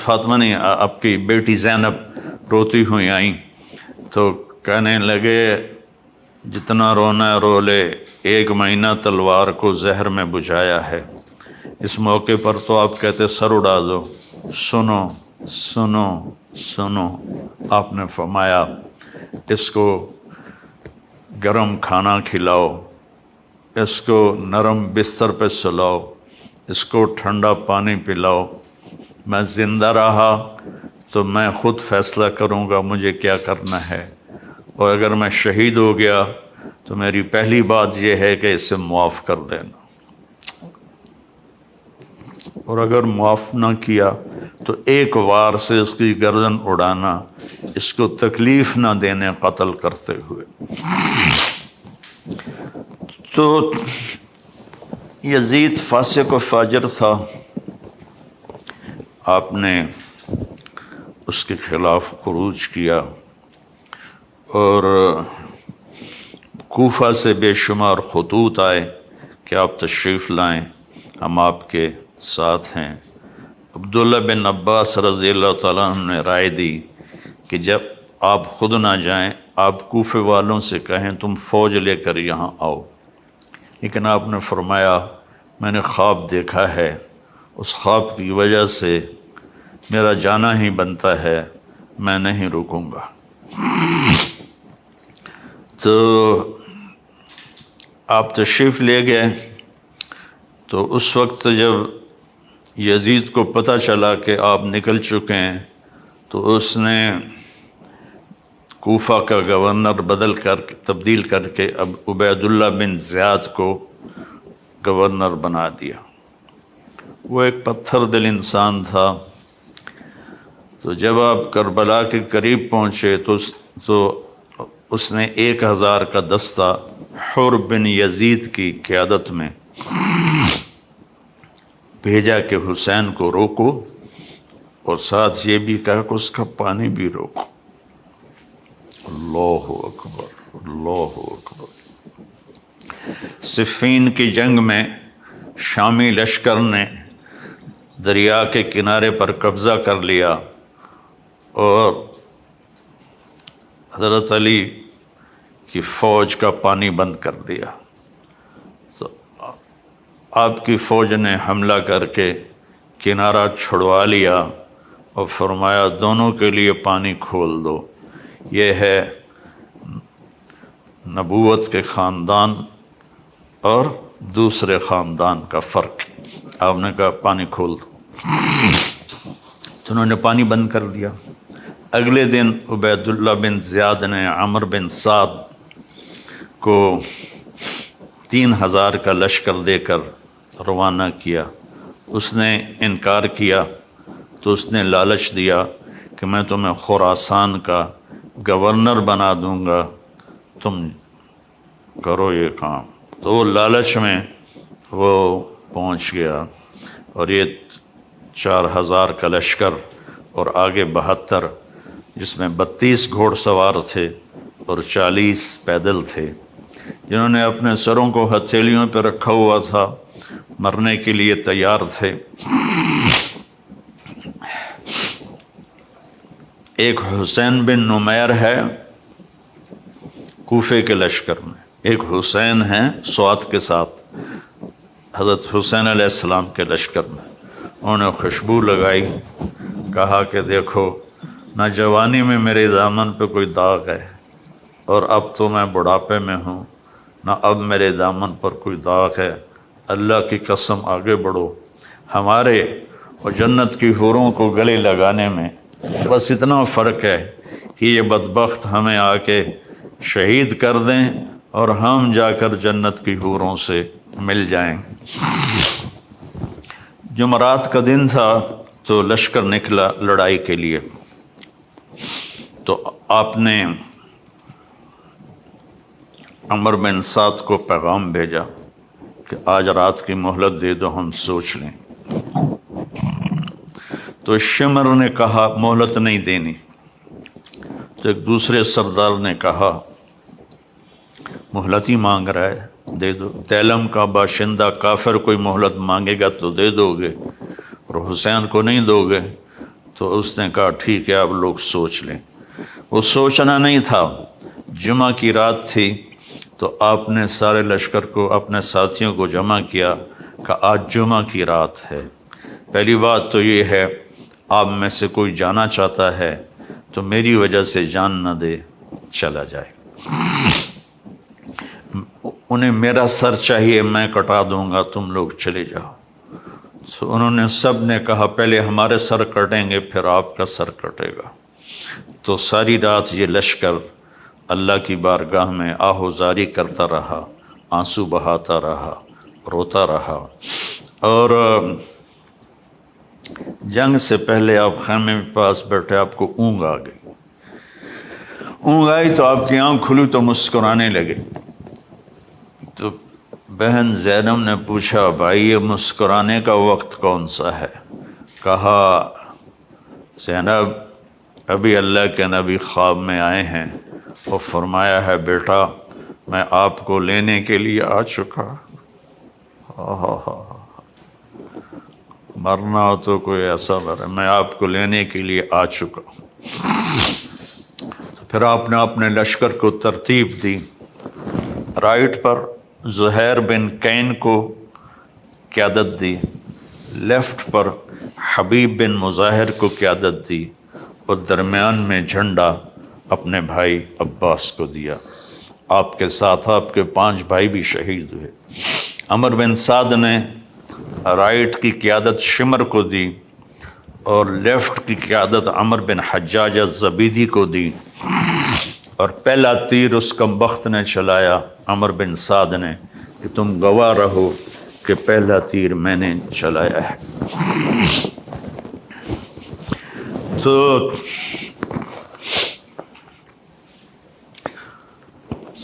فاطمہ نہیں، آپ کی بیٹی زینب روتی ہوئی آئیں، تو کہنے لگے جتنا رونا رو لے، 1 مہینہ تلوار کو زہر میں بجھایا ہے، اس موقع پر تو آپ کہتے سر اڑا دو۔ سنو سنو سنو، آپ نے فرمایا اس کو گرم کھانا کھلاؤ، اس کو نرم بستر پہ سلاؤ، اس کو ٹھنڈا پانی پلاؤ، میں زندہ رہا تو میں خود فیصلہ کروں گا مجھے کیا کرنا ہے، اور اگر میں شہید ہو گیا تو میری پہلی بات یہ ہے کہ اسے معاف کر دینا۔ اور اگر معاف نہ کیا تو ایک وار سے اس کی گردن اڑانا، اس کو تکلیف نہ دینے قتل کرتے ہوئے۔ تو یزید فاسق و فاجر تھا، آپ نے اس کے خلاف خروج کیا اور کوفہ سے بے شمار خطوط آئے کہ آپ تشریف لائیں، ہم آپ کے ساتھ ہیں۔ عبداللہ بن عباس رضی اللہ تعالیٰ عنہ نے رائے دی کہ جب آپ خود نہ جائیں، آپ کوفے والوں سے کہیں تم فوج لے کر یہاں آؤ، لیکن آپ نے فرمایا میں نے خواب دیکھا ہے، اس خواب کی وجہ سے میرا جانا ہی بنتا ہے، میں نہیں رکوں گا۔ تو آپ تشریف لے گئے۔ تو اس وقت جب یزید کو پتہ چلا کہ آپ نکل چکے ہیں تو اس نے کوفہ کا گورنر تبدیل کر کے اب عبید اللہ بن زیاد کو گورنر بنا دیا۔ وہ ایک پتھر دل انسان تھا۔ تو جب آپ کربلا کے قریب پہنچے تو اس نے 1000 کا دستہ حر بن یزید کی قیادت میں بھیجا کہ حسین کو روکو، اور ساتھ یہ بھی کہا کہ اس کا پانی بھی روکو۔ اللہ اکبر، اللہ اکبر۔ صفین کی جنگ میں شامی لشکر نے دریا کے کنارے پر قبضہ کر لیا اور حضرت علی کی فوج کا پانی بند کر دیا۔ تو آپ کی فوج نے حملہ کر کے کنارہ چھڑوا لیا اور فرمایا دونوں کے لیے پانی کھول دو۔ یہ ہے نبوت کے خاندان اور دوسرے خاندان کا فرق۔ آپ نے کہا پانی کھول دو، تو انہوں نے پانی بند کر دیا۔ اگلے دن عبید اللہ بن زیاد نے عمر بن سعد کو 3000 کا لشکر دے کر روانہ کیا۔ اس نے انکار کیا تو اس نے لالچ دیا کہ میں تمہیں خراسان کا گورنر بنا دوں گا، تم کرو یہ کام۔ تو وہ لالچ میں وہ پہنچ گیا، اور یہ 4000 کا لشکر اور آگے 72 جس میں 32 گھوڑ سوار تھے اور 40 پیدل تھے، جنہوں نے اپنے سروں کو ہتھیلیوں پہ رکھا ہوا تھا، مرنے کے لیے تیار تھے۔ ایک حسین بن نمیر ہے کوفے کے لشکر میں، ایک حسین ہیں سوات کے ساتھ حضرت حسین علیہ السلام کے لشکر میں۔ انہوں نے خوشبو لگائی، کہا کہ دیکھو نہ جوانی میں میرے دامن پہ کوئی داغ ہے، اور اب تو میں بڑھاپے میں ہوں، نہ اب میرے دامن پر کوئی داغ ہے۔ اللہ کی قسم آگے بڑھو، ہمارے اور جنت کی حوروں کو گلے لگانے میں بس اتنا فرق ہے کہ یہ بدبخت ہمیں آ کے شہید کر دیں اور ہم جا کر جنت کی حوروں سے مل جائیں۔ جمعرات کا دن تھا تو لشکر نکلا لڑائی کے لیے۔ تو آپ نے عمر بن سعد کو پیغام بھیجا کہ آج رات کی مہلت دے دو، ہم سوچ لیں۔ تو شمر نے کہا مہلت نہیں دینی۔ تو ایک دوسرے سردار نے کہا مہلت ہی مانگ رہا ہے، دے دو۔ تیلم کا باشندہ کافر کوئی مہلت مانگے گا تو دے دو گے، اور حسین کو نہیں دو گے؟ تو اس نے کہا ٹھیک ہے، آپ لوگ سوچ لیں۔ وہ سوچنا نہیں تھا، جمعہ کی رات تھی، تو آپ نے سارے لشکر کو، اپنے ساتھیوں کو جمع کیا کہ آج جمعہ کی رات ہے۔ پہلی بات تو یہ ہے، آپ میں سے کوئی جانا چاہتا ہے تو میری وجہ سے جان نہ دے، چلا جائے۔ انہیں میرا سر چاہیے، میں کٹا دوں گا، تم لوگ چلے جاؤ۔ تو انہوں نے سب نے کہا پہلے ہمارے سر کٹیں گے پھر آپ کا سر کٹے گا۔ تو ساری رات یہ لشکر اللہ کی بارگاہ میں آہوزاری کرتا رہا، آنسو بہاتا رہا، روتا رہا، اور جنگ سے پہلے آپ خیمے میں پاس بیٹھے، آپ کو اونگ آ گئی، اونگ آئی تو آپ کی آنکھ کھلی تو مسکرانے لگے۔ تو بہن زینب نے پوچھا بھائی یہ مسکرانے کا وقت کون سا ہے؟ کہا زینب ابھی اللہ کے نبی خواب میں آئے ہیں، وہ فرمایا ہے بیٹا میں آپ کو لینے کے لیے آ چکا۔ مرنا ہو تو کوئی ایسا مرے، میں آپ کو لینے کے لیے آ چکا۔ پھر آپ نے اپنے لشکر کو ترتیب دی، رائٹ پر زہیر بن کین کو قیادت دی، لیفٹ پر حبیب بن مظاہر کو قیادت دی، اور درمیان میں جھنڈا اپنے بھائی عباس کو دیا۔ آپ کے ساتھ آپ کے 5 بھائی بھی شہید ہوئے۔ عمر بن سعد نے رائٹ کی قیادت شمر کو دی اور لیفٹ کی قیادت عمر بن حجاج الزبیدی کو دی، اور پہلا تیر اس کمبخت نے چلایا عمر بن سعد نے کہ تم گواہ رہو کہ پہلا تیر میں نے چلایا ہے۔ تو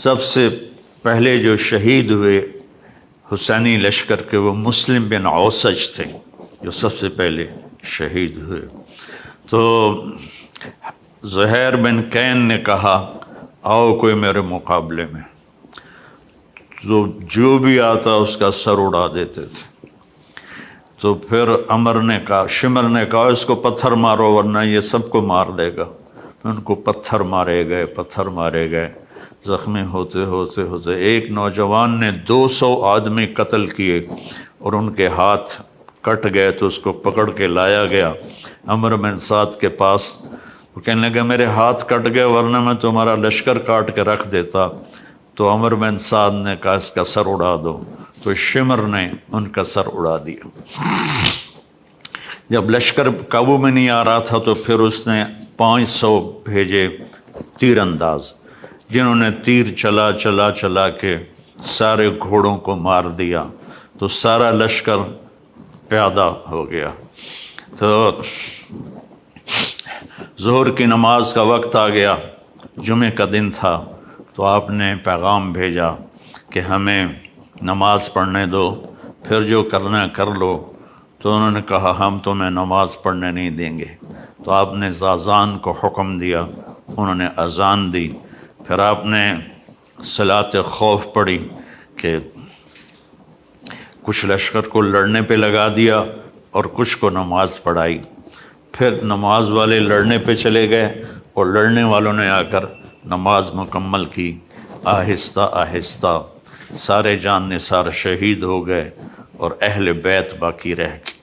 سب سے پہلے جو شہید ہوئے حسینی لشکر کے وہ مسلم بن اوسج تھے جو سب سے پہلے شہید ہوئے۔ تو زہیر بن کین نے کہا آؤ کوئی میرے مقابلے میں، تو جو بھی آتا اس کا سر اڑا دیتے تھے۔ تو پھر شمر نے کہا اس کو پتھر مارو ورنہ یہ سب کو مار دے گا۔ ان کو پتھر مارے گئے، زخمی ہوتے ہوتے ایک نوجوان نے 200 آدمی قتل کیے اور ان کے ہاتھ کٹ گئے، تو اس کو پکڑ کے لایا گیا عمر بن سعد کے پاس۔ وہ کہنے لگا میرے ہاتھ کٹ گئے ورنہ میں تمہارا لشکر کاٹ کے رکھ دیتا۔ تو عمر بن سعد نے کہا اس کا سر اڑا دو، تو شمر نے ان کا سر اڑا دیا۔ جب لشکر قابو میں نہیں آ رہا تھا تو پھر اس نے 500 بھیجے تیر انداز، جنہوں نے تیر چلا کے سارے گھوڑوں کو مار دیا، تو سارا لشکر پیادہ ہو گیا۔ تو ظہر کی نماز کا وقت آ گیا، جمعہ کا دن تھا، تو آپ نے پیغام بھیجا کہ ہمیں نماز پڑھنے دو، پھر جو کرنا کر لو۔ تو انہوں نے کہا ہم تمہیں نماز پڑھنے نہیں دیں گے۔ تو آپ نے زازان کو حکم دیا، انہوں نے اذان دی، پھر آپ نے صلاۃ خوف پڑھی کہ کچھ لشکر کو لڑنے پہ لگا دیا اور کچھ کو نماز پڑھائی۔ پھر نماز والے لڑنے پہ چلے گئے اور لڑنے والوں نے آ کر نماز مکمل کی۔ آہستہ آہستہ سارے جان نثار شہید ہو گئے اور اہل بیت باقی رہ گئے۔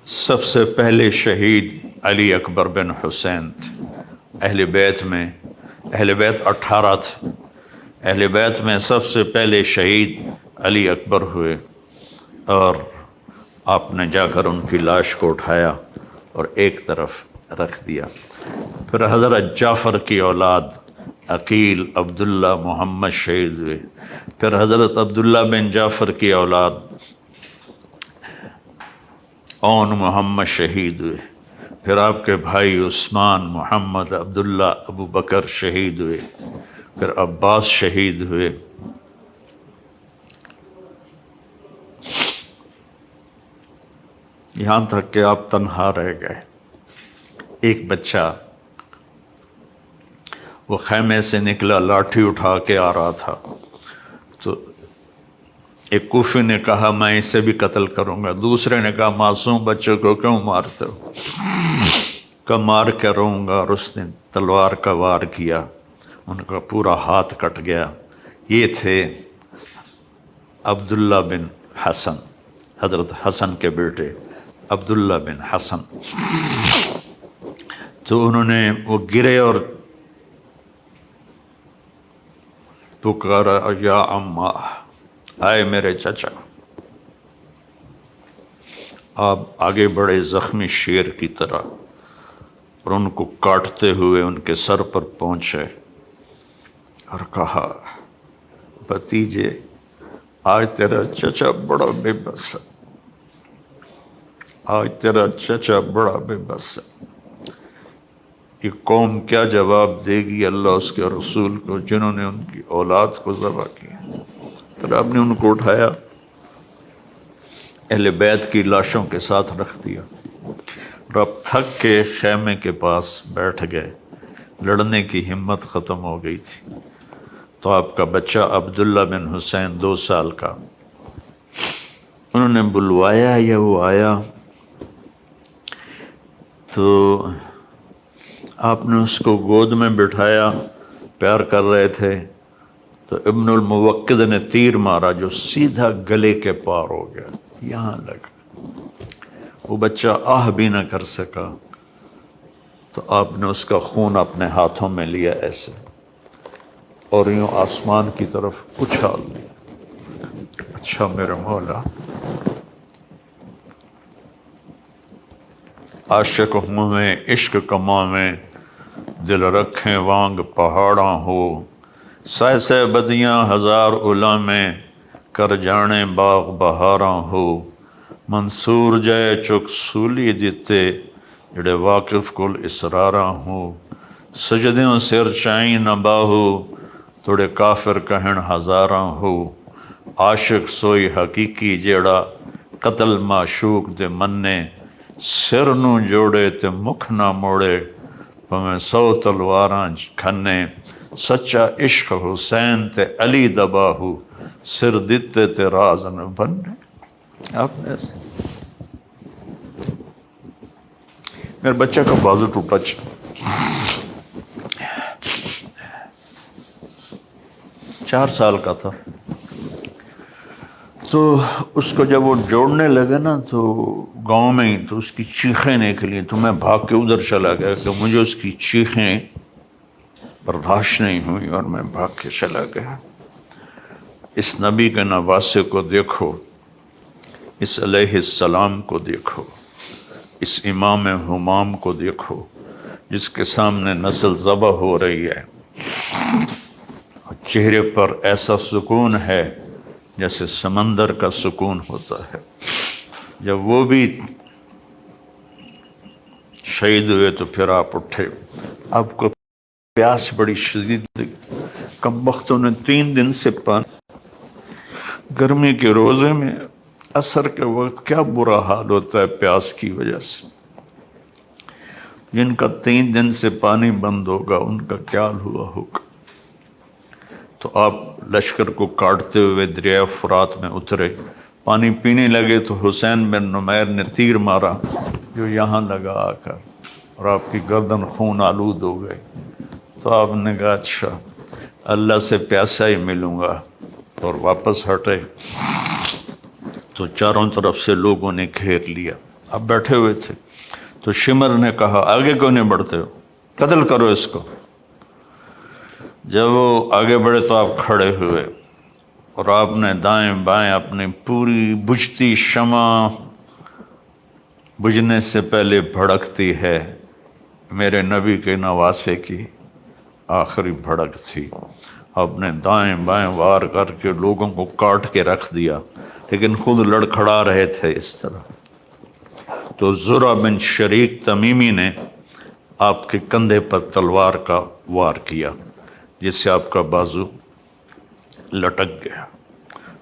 سب سے پہلے شہید علی اکبر بن حسین تھے۔ اہل بیت 18 تھے، اہل بیت میں سب سے پہلے شہید علی اکبر ہوئے، اور آپ نے جا کر ان کی لاش کو اٹھایا اور ایک طرف رکھ دیا۔ پھر حضرت جعفر کی اولاد عقیل عبداللہ محمد شہید ہوئے، پھر حضرت عبداللہ بن جعفر کی اولاد اون محمد شہید ہوئے، پھر آپ کے بھائی عثمان محمد عبداللہ ابو بکر شہید ہوئے، پھر عباس شہید ہوئے۔ یہاں تک کہ آپ تنہا رہ گئے۔ ایک بچہ وہ خیمے سے نکلا، لاٹھی اٹھا کے آ رہا تھا، تو ایک کوفی نے کہا میں اسے بھی قتل کروں گا، دوسرے نے کہا معصوم بچوں کو کیوں مارتے ہو؟ کہ مار کے رہوں گا، اور اس نے تلوار کا وار کیا، ان کا پورا ہاتھ کٹ گیا۔ یہ تھے عبداللہ بن حسن، حضرت حسن کے بیٹے عبداللہ بن حسن۔ تو انہوں نے وہ گرے اور پکارا یا اماں، آئے میرے چچا۔ آپ آگے بڑھے زخمی شیر کی طرح اور ان کو کاٹتے ہوئے ان کے سر پر پہنچے اور کہا بھتیجے آج تیرا چچا بڑا بے بس ہے، آج تیرا چچا بڑا بے بس ہے۔ یہ قوم کیا جواب دے گی اللہ اس کے رسول کو جنہوں نے ان کی اولاد کو ذبح کیا؟ پھر آپ نے ان کو اٹھایا، اہل بیت کی لاشوں کے ساتھ رکھ دیا، اور اب تھک کے خیمے کے پاس بیٹھ گئے، لڑنے کی ہمت ختم ہو گئی تھی۔ تو آپ کا بچہ عبداللہ بن حسین 2 سال کا، انہوں نے بلوایا یا وہ آیا، تو آپ نے اس کو گود میں بٹھایا، پیار کر رہے تھے، تو ابن الموقد نے تیر مارا جو سیدھا گلے کے پار ہو گیا، یہاں لگا۔ وہ بچہ آہ بھی نہ کر سکا، تو آپ نے اس کا خون اپنے ہاتھوں میں لیا ایسے، اور یوں آسمان کی طرف اچھال دیا۔ اچھا میرے مولا، عاشق ہوں میں عشق کماں میں، دل رکھیں وانگ پہاڑاں ہو، سہ سہ بدیاں ہزار الا میں، کر جانے باغ بہاراں ہو، منصور جائے چک سولی دیتے، جڑے واقف کل اسراراں ہو، سجدیوں سر چائیں نہ باہو، توڑے کافر کہن ہزاراں ہو، عاشق سوئی حقیقی جیڑا، قتل معشوق دے مننے، سر نو جوڑے تے مکھ نہ موڑے، پمیں 100 تلواراں کھنے، سچا عشق حسین تے علی دباہو، سر دیتے تے راز نہ بننے۔ آپ نے ایسے میرے بچہ کا بازو ٹوٹا، 4 سال کا تھا، تو اس کو جب وہ جوڑنے لگے نا تو گاؤں میں ہی، تو اس کی چیخیں نکلی، تو میں بھاگ کے ادھر چلا گیا کہ مجھے اس کی چیخیں برداشت نہیں ہوئی، اور میں بھاگ کے چلا گیا۔ اس نبی کے نواسے کو دیکھو، اس علیہ السلام کو دیکھو، اس امام ہمام کو دیکھو، جس کے سامنے نسل ذبح ہو رہی ہے، چہرے پر ایسا سکون ہے جیسے سمندر کا سکون ہوتا ہے۔ جب وہ بھی شہید ہوئے تو پھر آپ اٹھے، آپ کو پیاس بڑی شدید لگی، کم بختوں نے 3 دن سے پانی، گرمی کے روزے میں عصر کے وقت کیا برا حال ہوتا ہے پیاس کی وجہ سے، جن کا 3 دن سے پانی بند ہوگا ان کا کیا ہوا ہوگا۔ تو آپ لشکر کو کاٹتے ہوئے دریائے فرات میں اترے، پانی پینے لگے تو حسین بن نمیر نے تیر مارا جو یہاں لگا آ کر، اور آپ کی گردن خون آلود ہو گئی۔ تو آپ نے کہا اچھا اللہ سے پیاسا ہی ملوں گا، اور واپس ہٹے تو چاروں طرف سے لوگوں نے گھیر لیا، آپ بیٹھے ہوئے تھے۔ تو شمر نے کہا آگے کیوں نہیں بڑھتے ہو، قتل کرو اس کو۔ جب وہ آگے بڑھے تو آپ کھڑے ہوئے، اور آپ نے دائیں بائیں اپنی پوری بجھتی شمع، بجھنے سے پہلے بھڑکتی ہے، میرے نبی کے نواسے کی آخری بھڑک تھی، آپ نے دائیں بائیں وار کر کے لوگوں کو کاٹ کے رکھ دیا، لیکن خود لڑکھڑا رہے تھے اس طرح۔ تو زرع بن شریک تمیمی نے آپ کے کندھے پر تلوار کا وار کیا، جس سے آپ کا بازو لٹک گیا۔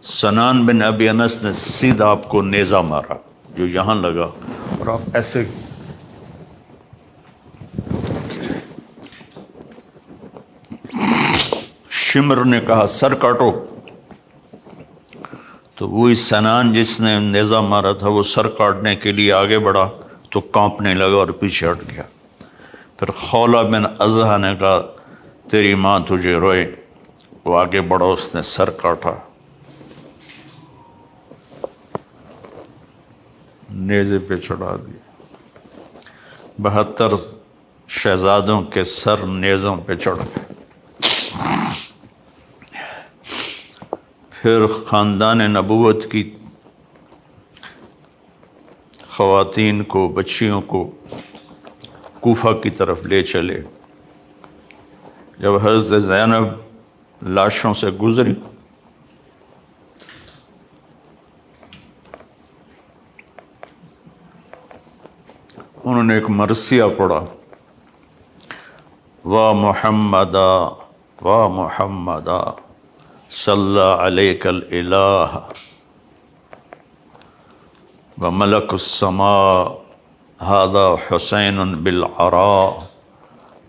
سنان بن ابی انس نے سیدھا آپ کو نیزہ مارا جو یہاں لگا، اور آپ ایسے شمر نے کہا سر کاٹو، تو وہی سنان جس نے نیزہ مارا تھا وہ سر کاٹنے کے لیے آگے بڑھا تو کانپنے لگا اور پیچھے ہٹ گیا۔ پھر خولہ بن ازحا نے کہا تیری ماں تجھے روئے، وہ آگے بڑھا، اس نے سر کاٹا، نیزے پہ چڑھا دیا۔ 72 شہزادوں کے سر نیزوں پہ چڑھ گئے۔ پھر خاندان نبوت کی خواتین کو، بچیوں کو کوفہ کی طرف لے چلے۔ جب حضرت زینب لاشوں سے گزری انہوں نے ایک مرثیہ پڑھا، وا محمدا وا محمدا صلی علیک الالہ وملک السماء ھذا حسین بالعراء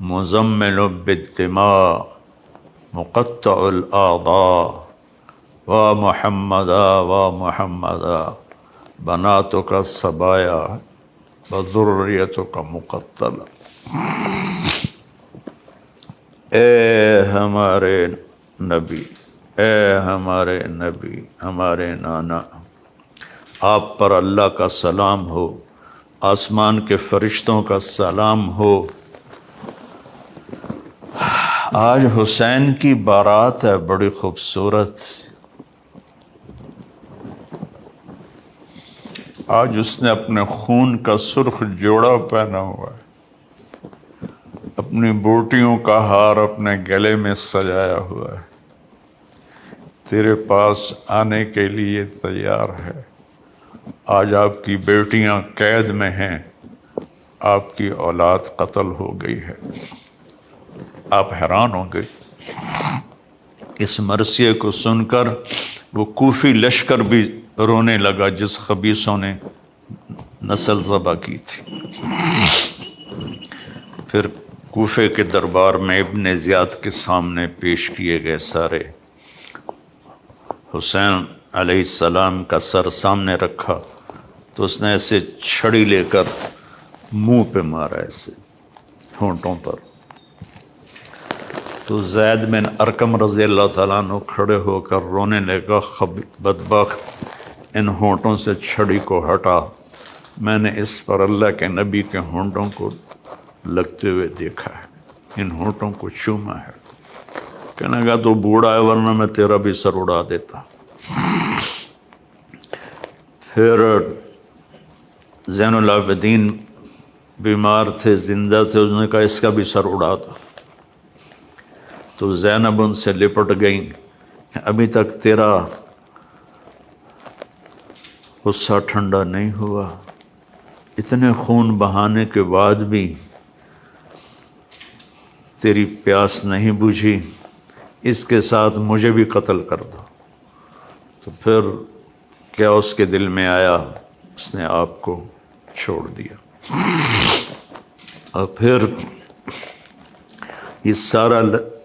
مزمل بالدماء مقطع الاعضاء وا محمدا وا محمدا بناتک الصبایا وذریتک مقتلہ۔ اے ہمارے نبی، اے ہمارے نبی، ہمارے نانا، آپ پر اللہ کا سلام ہو، آسمان کے فرشتوں کا سلام ہو۔ آج حسین کی بارات ہے، بڑی خوبصورت۔ آج اس نے اپنے خون کا سرخ جوڑا پہنا ہوا ہے، اپنی بوٹیوں کا ہار اپنے گلے میں سجایا ہوا ہے، تیرے پاس آنے کے لیے تیار ہے۔ آج آپ کی بیٹیاں قید میں ہیں، آپ کی اولاد قتل ہو گئی ہے۔ آپ حیران ہوں گے۔ اس مرثیے کو سن کر وہ کوفی لشکر بھی رونے لگا جس خبیثوں نے نسل ذبح کی تھی۔ پھر کوفے کے دربار میں ابن زیاد کے سامنے پیش کیے گئے سارے۔ حسین علیہ السلام کا سر سامنے رکھا تو اس نے ایسے چھڑی لے کر منہ پہ مارا، ایسے ہونٹوں پر۔ تو زید بن ارقم رضی اللہ تعالیٰ عنہ کھڑے ہو کر رونے لگا، بدبخت، ان ہونٹوں سے چھڑی کو ہٹا، میں نے اس پر اللہ کے نبی کے ہونٹوں کو لگتے ہوئے دیکھا ہے، ان ہونٹوں کو چوما ہے۔ کہنے لگا تو بوڑھا ہے، ورنہ میں تیرا بھی سر اڑا دیتا۔ پھر زین العابدین بیمار تھے، زندہ تھے، اس نے کہا اس کا بھی سر اڑا دو۔ تو زینب ان سے لپٹ گئیں، ابھی تک تیرا غصہ ٹھنڈا نہیں ہوا، اتنے خون بہانے کے بعد بھی تیری پیاس نہیں بجھی، اس کے ساتھ مجھے بھی قتل کر دو۔ تو پھر کیا اس کے دل میں آیا، اس نے آپ کو چھوڑ دیا۔ اور پھر یہ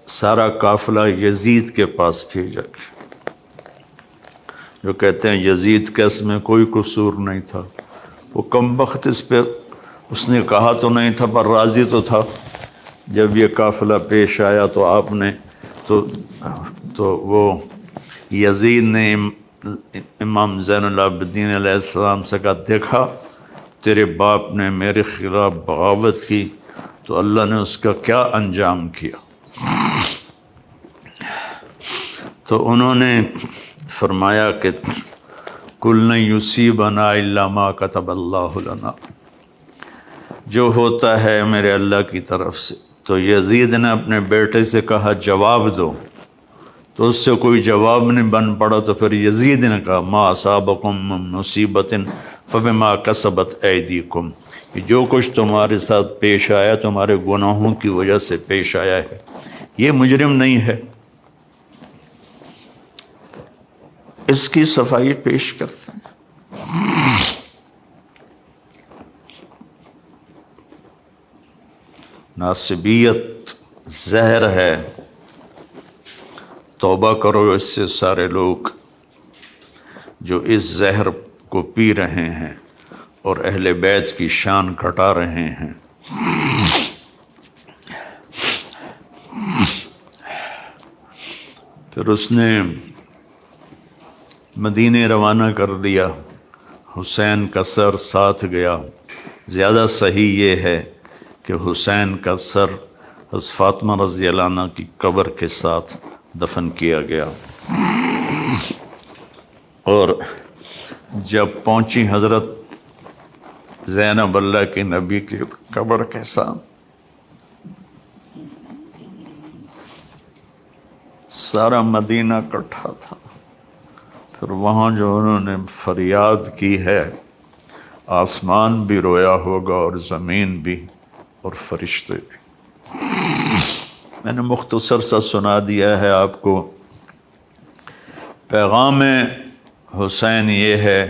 سارا قافلہ یزید کے پاس بھیجا گیا، جو کہتے ہیں یزید کا اس میں کوئی قصور نہیں تھا، وہ کم بخت اس پہ اس نے کہا تو نہیں تھا پر راضی تو تھا۔ جب یہ قافلہ پیش آیا تو آپ نے تو وہ یزید نے امام زین العابدین علیہ السلام سے کہا، دیکھا تیرے باپ نے میرے خلاف بغاوت کی تو اللہ نے اس کا کیا انجام کیا۔ تو انہوں نے فرمایا کہ کل لن یصیبنا الا ما کتب اللہ لنا، جو ہوتا ہے میرے اللہ کی طرف سے۔ تو یزید نے اپنے بیٹے سے کہا جواب دو، تو اس سے کوئی جواب نہیں بن پڑا، تو پھر یزید نے کہا ما اصابکم من مصیبت فبما کسبت ایدیکم، کہ جو کچھ تمہارے ساتھ پیش آیا تمہارے گناہوں کی وجہ سے پیش آیا ہے، یہ مجرم نہیں ہے۔ اس کی صفائی پیش کرتے ہیں۔ ناصبیت زہر ہے، توبہ کرو اس سے سارے لوگ جو اس زہر کو پی رہے ہیں اور اہل بیت کی شان گھٹا رہے ہیں۔ پھر اس نے مدینے روانہ کر دیا، حسین کا سر ساتھ گیا۔ زیادہ صحیح یہ ہے کہ حسین کا سر حضرت فاطمہ رضی اللہ عنہ کی قبر کے ساتھ دفن کیا گیا۔ اور جب پہنچی حضرت زینب اللہ کے نبی کی قبر کے ساتھ، سارا مدینہ اکٹھا تھا۔ پھر وہاں جو انہوں نے فریاد کی ہے، آسمان بھی رویا ہوگا اور زمین بھی اور فرشتے بھی۔ میں نے مختصر سا سنا دیا ہے آپ کو۔ پیغام حسین یہ ہے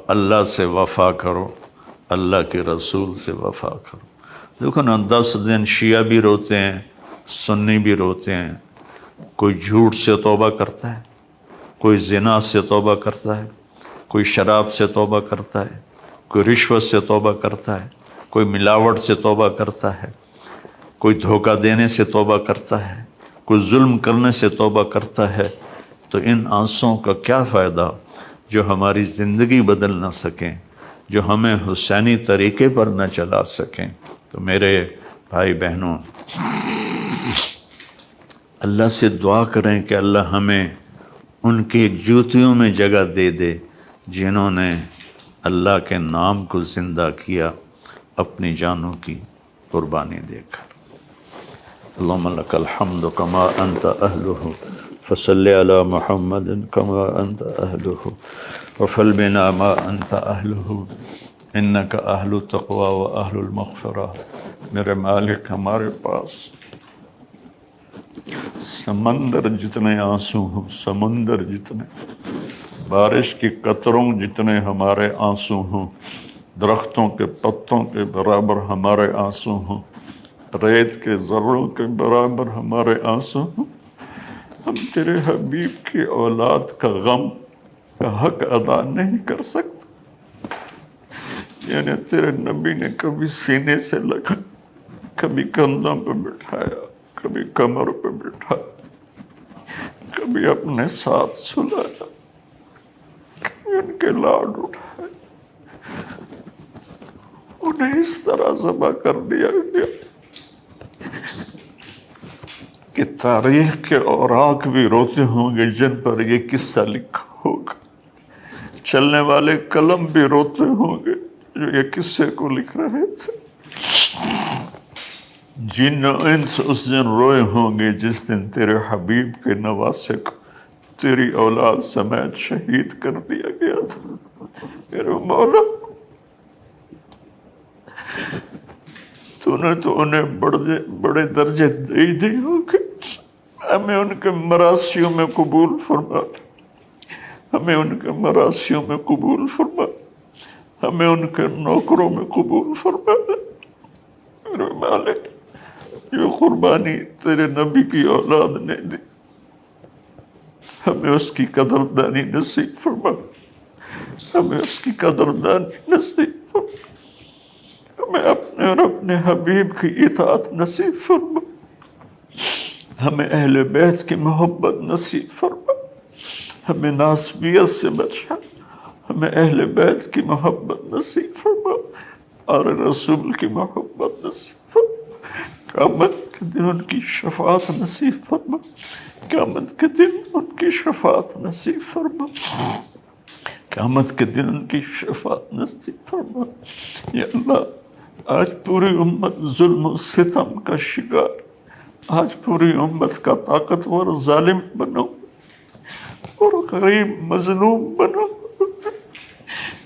اللہ سے وفا کرو، اللہ کے رسول سے وفا کرو۔ دیکھو نا 10 دن شیعہ بھی روتے ہیں، سنی بھی روتے ہیں، کوئی جھوٹ سے توبہ کرتا ہے، کوئی زنا سے توبہ کرتا ہے، کوئی شراب سے توبہ کرتا ہے، کوئی رشوت سے توبہ کرتا ہے، کوئی ملاوٹ سے توبہ کرتا ہے، کوئی دھوکہ دینے سے توبہ کرتا ہے، کوئی ظلم کرنے سے توبہ کرتا ہے۔ تو ان آنسوؤں کا کیا فائدہ جو ہماری زندگی بدل نہ سکیں، جو ہمیں حسینی طریقے پر نہ چلا سکیں۔ تو میرے بھائی بہنوں، اللہ سے دعا کریں کہ اللہ ہمیں ان کی جوتیوں میں جگہ دے دے جنہوں نے اللہ کے نام کو زندہ کیا اپنی جانوں کی قربانی دے کر۔ اللہم لک الحمد کما انت اہلہ فصلی علی محمد کما انت اہلہ وفعل بنا ما انت اہلہ انک اہل التقوی و اہل المغفرہ۔ میرے مالک، ہمارے پاس سمندر جتنے آنسو ہوں، سمندر جتنے، بارش کی قطروں جتنے ہمارے آنسو ہوں، درختوں کے پتوں کے برابر ہمارے آنسو ہوں، ریت کے ذروں کے برابر ہمارے آنسو ہوں، ہم تیرے حبیب کی اولاد کا غم کا حق ادا نہیں کر سکتے۔ یعنی تیرے نبی نے کبھی سینے سے لگا، کبھی کندھوں پہ بٹھایا، کبھی کمر پہ بٹھایا، کبھی اپنے ساتھ سلایا، کبھی ان کے لاڈ اٹھائے، انہیں اس طرح ذبح کر دیا گیا کہ تاریخ کے اوراق بھی روتے ہوں گے جن پر یہ قصہ لکھا ہوگا، چلنے والے قلم بھی روتے ہوں گے جو یہ قصے کو لکھ رہے تھے، جن و انس اس دن روئے ہوں گے جس دن تیرے حبیب کے نواسے کو تیری اولاد سمیت شہید کر دیا گیا تھا۔ میرے مولا، تو نے تو انہیں بڑے درجے دے دی ہوں گے، ہمیں ان کے مراسیوں میں قبول فرما، ہمیں ان کے مراسیوں میں قبول فرما، ہمیں ان کے نوکروں میں قبول فرما۔ میرے مالک، یہ قربانی تیرے نبی کی اولاد نے دی، ہمیں اس کی قدردانی نصیب فرما، ہمیں اس کی قدردانی نصیب فرما، ہمیں اپنے اور اپنے حبیب کی اطاعت نصیب فرما، ہمیں اہل بیت کی محبت نصیب فرما، ہمیں ناسبیت سے بچا، ہمیں اہل بیت کی محبت نصیب فرما اور رسول کی محبت نصیب فرما۔ قیامت کے دن ان کی شفاعت نصیب فرما، قیامت کے دن ان کی شفاعت نصیب فرما، قیامت کے دن ان کی شفاعت نصیب فرما۔ یا اللہ، آج پوری امت ظلم و ستم کا شکار، آج پوری امت کا طاقتور ظالم بنو اور غریب مظلوم بنو۔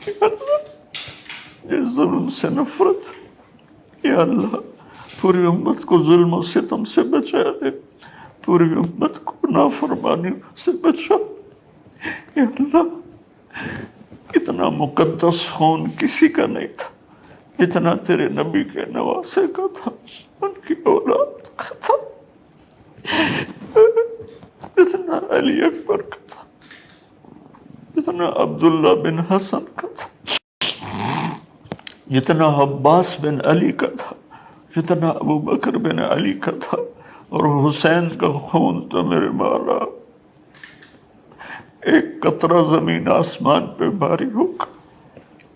یا اللہ، یہ ظلم سے نفرت، یا اللہ پوری امت کو ظلم و ستم سے بچا دے، پوری امت کو نافرمانی سے بچا۔ یا اللہ، اتنا مقدس خون کسی کا نہیں تھا جتنا تیرے نبی کے نواسے کا تھا، ان کی اولاد کا تھا، جتنا علی اکبر کا تھا، جتنا عبداللہ بن حسن کا تھا، جتنا عباس بن علی کا تھا، جتنا ابو بکر بن علی کا تھا۔ اور حسین کا خون تو میرے مولا ایک قطرہ زمین آسمان پہ باری ہوگا۔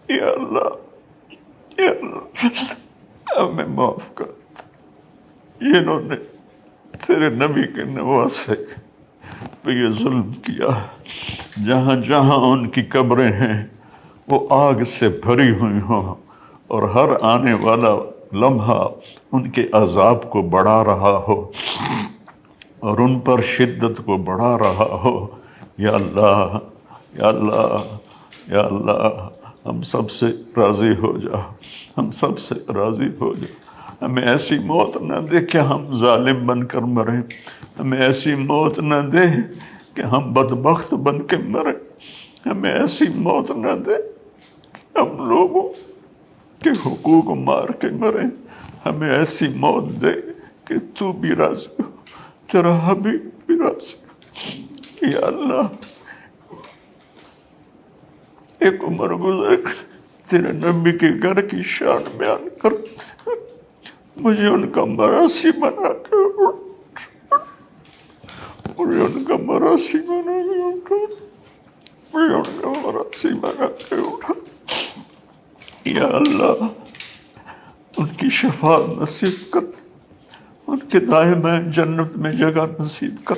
یا اللہ، یا اللہ، ہمیں معاف کر دے، انہوں نے تیرے نبی کے نواسے پہ یہ ظلم کیا۔ جہاں جہاں ان کی قبریں ہیں وہ آگ سے بھری ہوئی ہوں، اور ہر آنے والا لمحہ ان کے عذاب کو بڑھا رہا ہو اور ان پر شدت کو بڑھا رہا ہو۔ یا اللہ، یا اللہ، یا اللہ، ہم سب سے راضی ہو جا، ہم سب سے راضی ہو جا۔ ہمیں ایسی موت نہ دے کہ ہم ظالم بن کر مریں، ہمیں ایسی موت نہ دے کہ ہم بدبخت بن کے مریں، ہمیں ایسی موت نہ دے کہ ہم لوگوں کے حقوق مار کے مریں، ہمیں ایسی موت دے کہ تو بھی راضی ہو، تیرا حبیب بھی راضی ہو۔ یا اللہ، ایک عمر گزر تیرے نبی کے گھر کی شان بیان کر، مجھے ان کا مراثی بنا کے اٹھا، مجھے ان کا مراثی بنا کے اٹھا، مجھے ان کا مراثی بنا کے اٹھا۔ یا اللہ، ان کی شفاعت نصیب کر، ان کے دائیں بائیں جنت میں جگہ نصیب کر،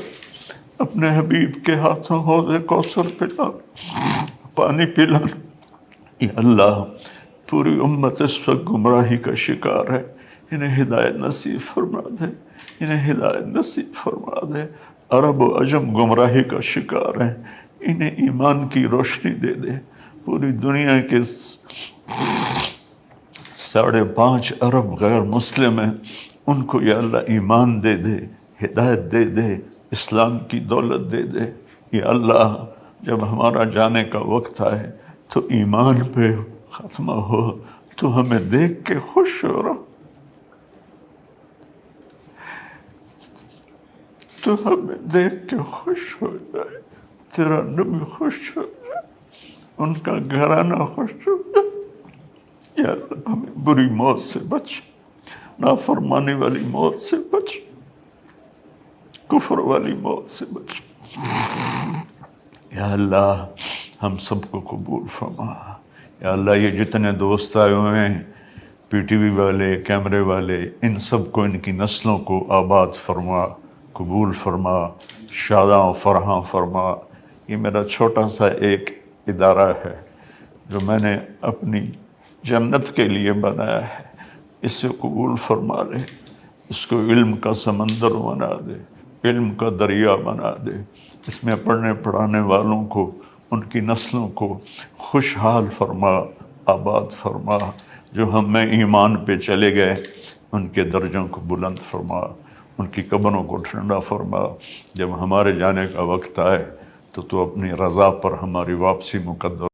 اپنے حبیب کے ہاتھوں حوض کوثر پلا، پانی پلا۔ یا اللہ، پوری امت اس وقت گمراہی کا شکار ہے، انہیں ہدایت نصیب فرما دے، انہیں ہدایت نصیب فرما دے۔ عرب و عجم گمراہی کا شکار ہیں، انہیں ایمان کی روشنی دے دے۔ پوری دنیا کے 5.5 ارب غیر مسلم ہیں، ان کو یا اللہ ایمان دے دے، ہدایت دے دے، اسلام کی دولت دے دے۔ یا اللہ، جب ہمارا جانے کا وقت آئے تو ایمان پہ ختمہ ہو، تو ہمیں دیکھ کے خوش ہو رہا، تو ہمیں دیکھ کے خوش ہو جائے، تیرا نبی خوش ہو جائے، ان کا گھرانہ خوش ہو جائے۔ یا اللہ، ہمیں بری موت سے بچ، نافرمانی والی موت سے بچ، کفر والی موت سے بچ۔ یا اللہ، ہم سب کو قبول فرما۔ یا اللہ، یہ جتنے دوست آئے ہوئے ہیں، پی ٹی وی والے، کیمرے والے، ان سب کو، ان کی نسلوں کو آباد فرما، قبول فرما، شاداں و فرحاں فرما۔ یہ میرا چھوٹا سا ایک ادارہ ہے جو میں نے اپنی جنت کے لیے بنایا ہے، اسے قبول فرما لے، اس کو علم کا سمندر بنا دے، علم کا دریا بنا دے، اس میں پڑھنے پڑھانے والوں کو، ان کی نسلوں کو خوشحال فرما، آباد فرما۔ جو ہم میں ایمان پہ چلے گئے، ان کے درجوں کو بلند فرما، ان کی قبروں کو ٹھنڈا فرما۔ جب ہمارے جانے کا وقت آئے تو اپنی رضا پر ہماری واپسی مقدر